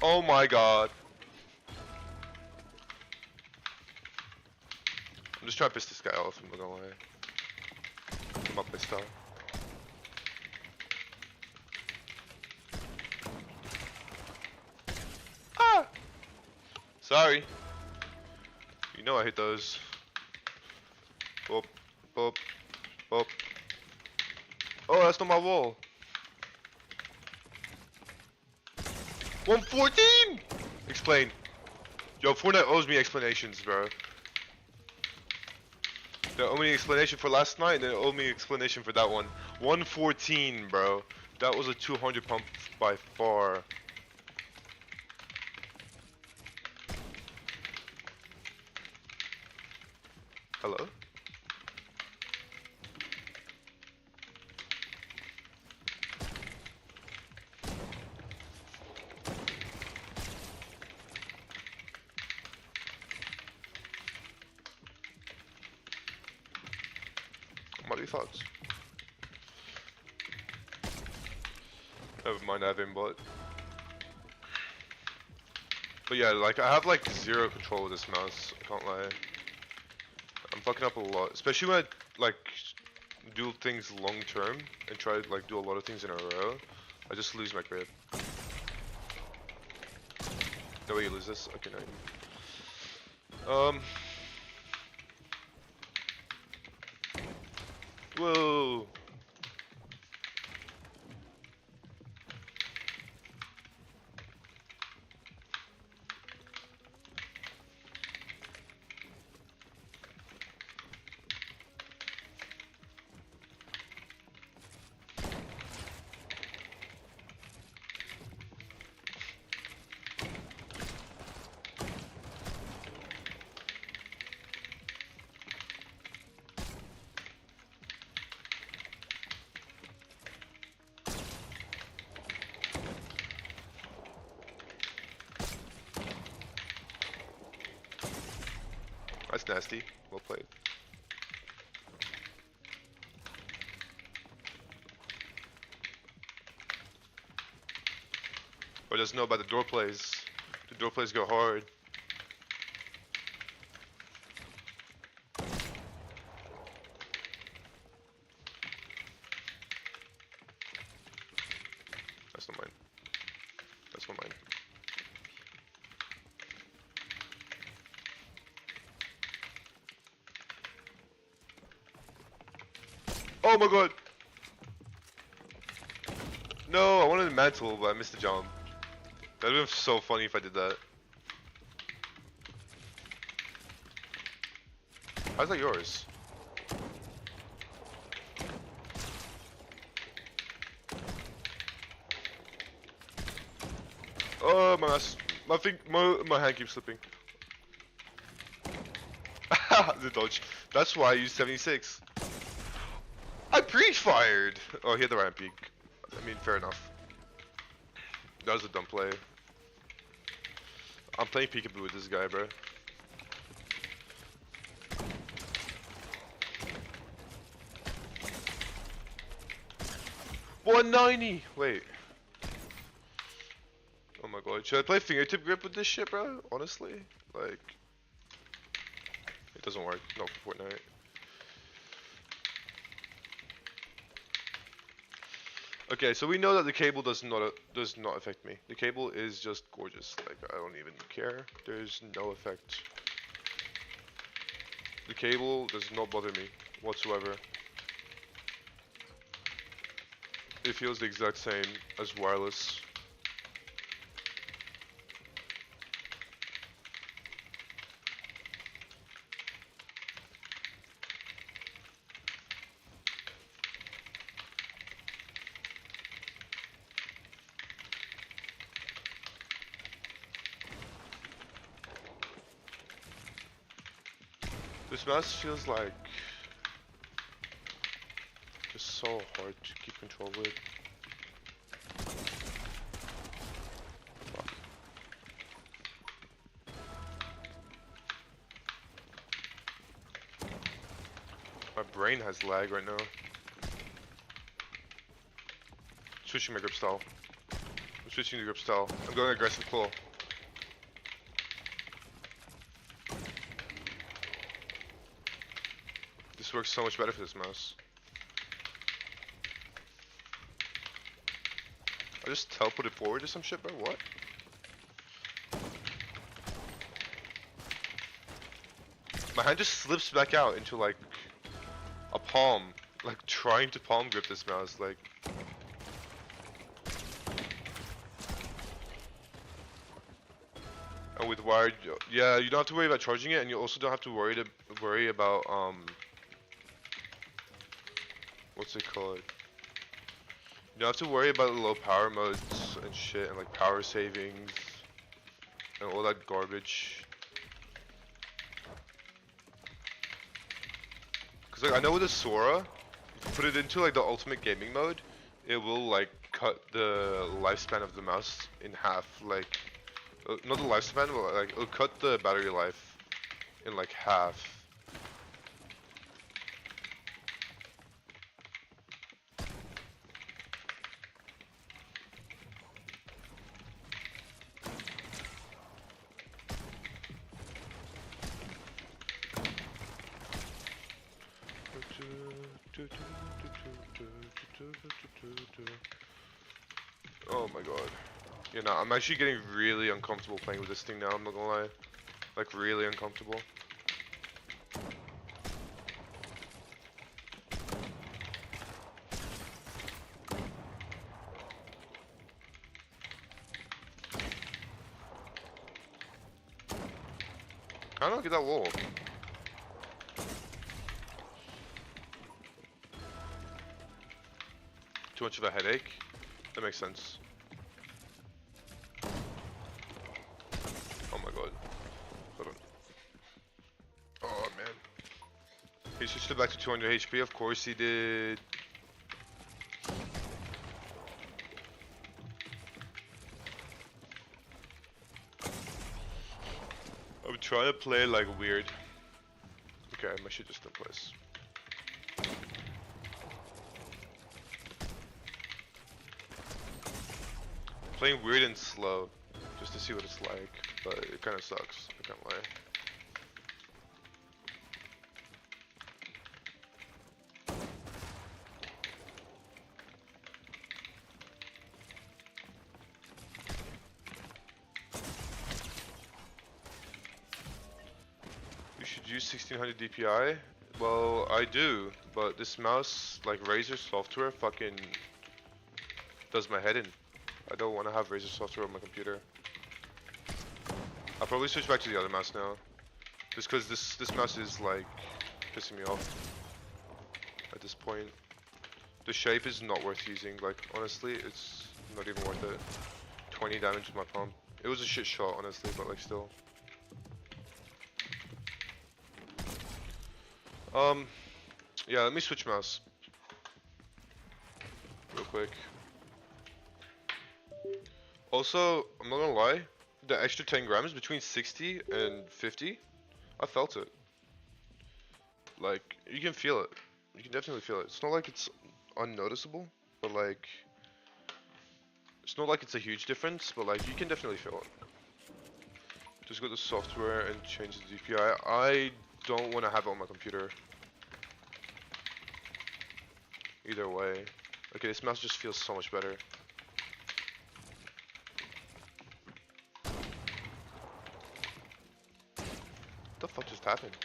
Oh my god. I'm just trying to piss this guy off, I'm not gonna lie. I'm not pissed off. Ah! Sorry. You know I hit those. Boop, boop, boop. Oh, that's not my wall. 114! Explain. Yo, Fortnite owes me explanations, bro. They owe me an explanation for last night, and they owe me an explanation for that one. 114, bro. That was a 200 pump by far. Hello? What are your thoughts? Never mind, I have aimbot. But yeah, like, I have like zero control of this mouse, I can't lie. I'm fucking up a lot, especially when I like do things long term and try to like do a lot of things in a row. I just lose my grip. No way you lose this? Okay, no. Whoa. That's nasty. Well played. Or doesn't know about the door plays. The door plays go hard. That's not mine. That's not mine. Oh my god! No, I wanted a mantle, but I missed the jump. That would have been so funny if I did that. How's that yours? Oh my ass. My hand keeps slipping. The dodge. That's why I used 76. I pre-fired! Oh, he had the ramp peak. I mean, fair enough. That was a dumb play. I'm playing peekaboo with this guy, bro. $190! Wait. Oh my god. Should I play fingertip grip with this shit, bro? Honestly? Like... It doesn't work. Not for Fortnite. Okay, so we know that the cable does not affect me. The cable is just gorgeous. Like, I don't even care. There's no effect. The cable does not bother me whatsoever. It feels the exact same as wireless. This mouse feels like just so hard to keep control with. My brain has lag right now. Switching my grip style. switching to grip style. I'm going aggressive claw. This works so much better for this mouse. I just teleported forward to some shit, bro. What? My hand just slips back out into like a palm, like trying to palm grip this mouse, like. And with wired, yeah, you don't have to worry about charging it, and you also don't have to worry about what's it called? You don't have to worry about the low power modes and shit, and like power savings and all that garbage. Cause like I know with the Sora, if you put it into like the ultimate gaming mode, it will like cut the lifespan of the mouse in half. Like, not the lifespan, but like it'll cut the battery life in like half. Oh my god. Yeah, no, I'm actually getting really uncomfortable playing with this thing now, I'm not gonna lie. Like, really uncomfortable. How do I get that wall? Too much of a headache? That makes sense. Oh my god. Hold on. Oh man. He switched it back to 200 HP, of course he did. I'm trying to play like weird. Okay, my shit just in place. Playing weird and slow, just to see what it's like, but it kind of sucks, I can't lie. You should use 1600 DPI? Well, I do, but this mouse, like Razer software, fucking does my head in. I don't want to have Razer software on my computer. I'll probably switch back to the other mouse now. Just because this mouse is like pissing me off at this point. The shape is not worth using, like honestly, it's not even worth it. 20 damage with my palm. It was a shit shot honestly, but like still. Yeah, let me switch mouse. Real quick. Also, I'm not gonna lie, the extra 10 grams between 60 and 50, I felt it. Like, you can feel it. You can definitely feel it. It's not like it's unnoticeable, but like, it's not like it's a huge difference, but like, you can definitely feel it. Just go to software and change the DPI. I don't want to have it on my computer. Either way. Okay, this mouse just feels so much better. What the fuck just happened?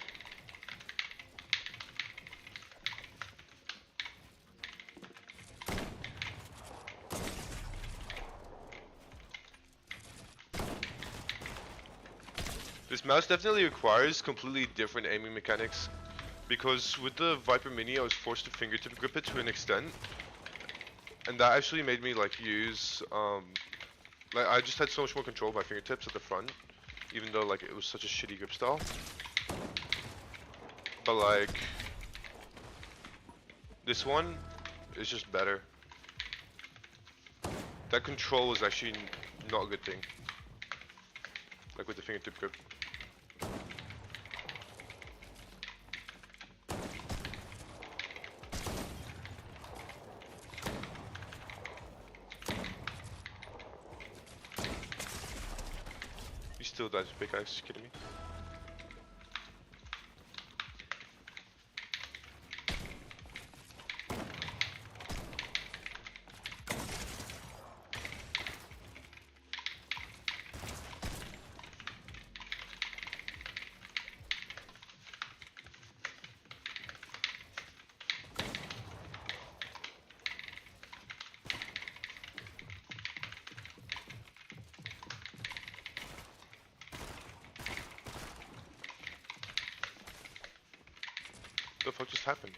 This mouse definitely requires completely different aiming mechanics, because with the Viper Mini I was forced to fingertip grip it to an extent, and that actually made me like use like I just had so much more control of my fingertips at the front, even though like it was such a shitty grip style. But like this one is just better. That control was actually not a good thing, like with the fingertip grip. Still dodge pickaxe, you kidding me? What the fuck just happened?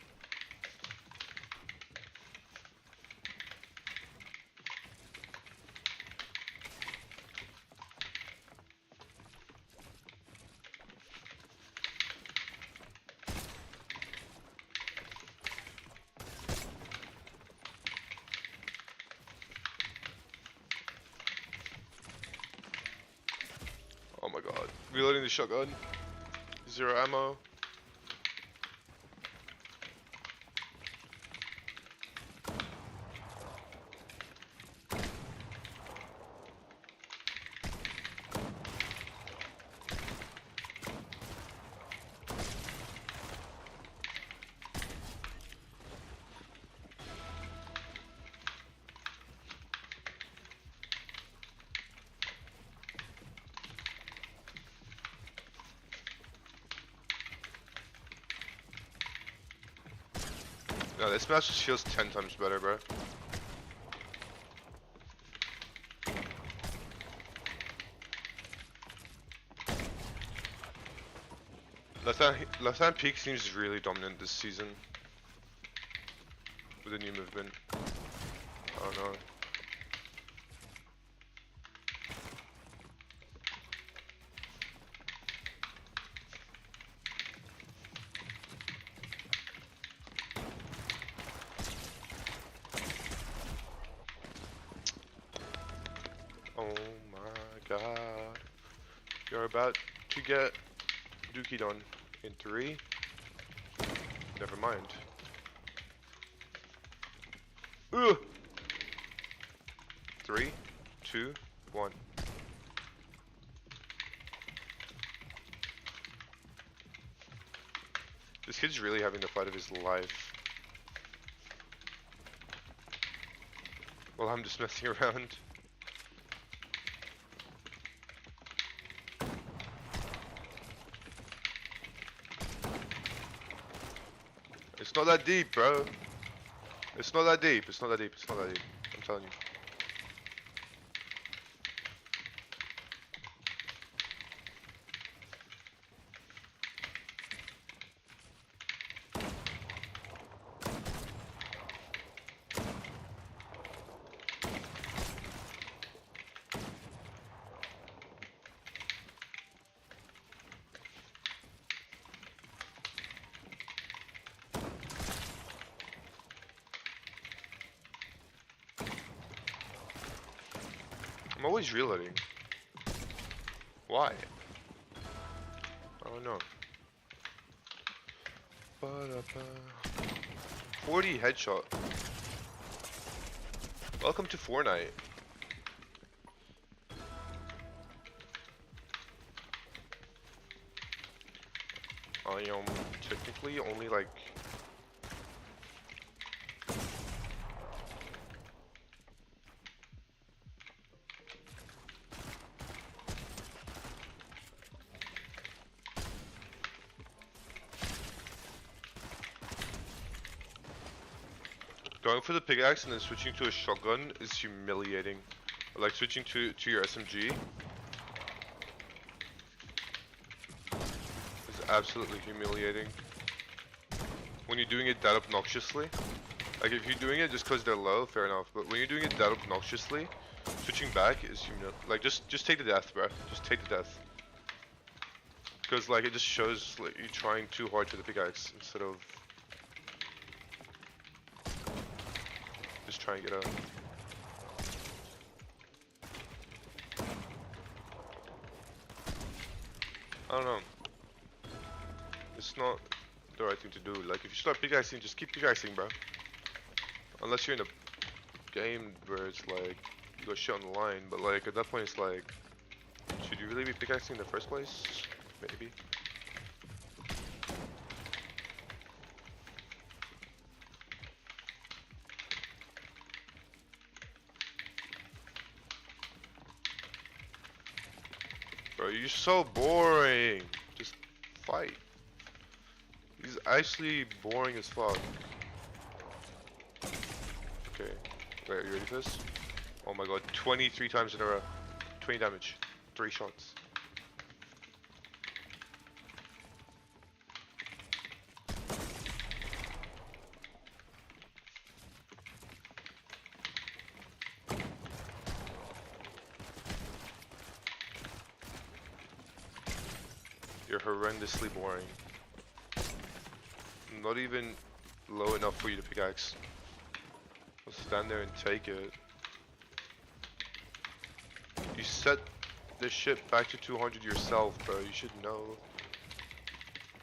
Oh my god. Reloading the shotgun. Zero ammo. No, this match just feels 10 times better, bro. Left hand peak seems really dominant this season. With the new movement. I don't know. Oh my god. You're about to get dookied on in 3. Never mind. Ugh! 3, 2, 1. This kid's really having the fight of his life. Well, I'm just messing around. It's not that deep, bro. It's not that deep. It's not that deep. It's not that deep. I'm telling you. I'm always reloading. Why? I don't know. 40 headshot. Welcome to Fortnite. I am technically only like going for the pickaxe and then switching to a shotgun is humiliating. Like switching to your SMG is absolutely humiliating. When you're doing it that obnoxiously. Like if you're doing it just because they're low, fair enough. But when you're doing it that obnoxiously, switching back is like just take the death, bro. Just take the death. Because like it just shows like you're trying too hard for the pickaxe instead of just trying to get out. I don't know. It's not the right thing to do. Like if you start pickaxing, just keep pickaxing, bro. Unless you're in a game where it's like you got shit on the line, but like at that point it's like Should you really be pickaxing in the first place? Maybe. Bro, you're so boring. Just fight. He's actually boring as fuck. Okay. Wait, are you ready for this? Oh my god, 23 times in a row. 20 damage. 3 shots. You're horrendously boring. Not even low enough for you to pickaxe. Just stand there and take it. You set this shit back to 200 yourself, bro. You should know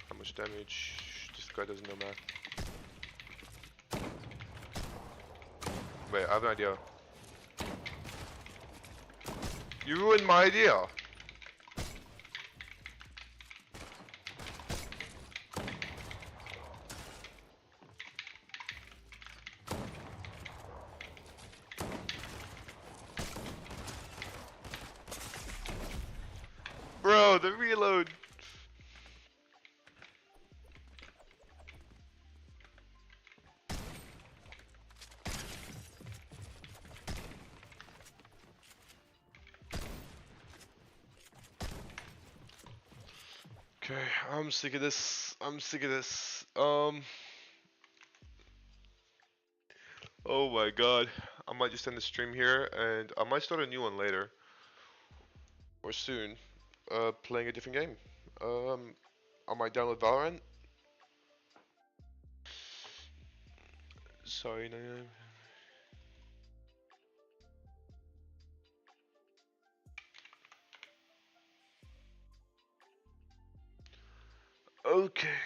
how much damage. This guy doesn't know math. Wait, I have an idea. You ruined my idea. Bro, the reload. Okay, I'm sick of this. I'm sick of this. Oh my god. I might just end the stream here and I might start a new one later. Or soon. Playing a different game. I might download Valorant. Sorry, no, no. Okay.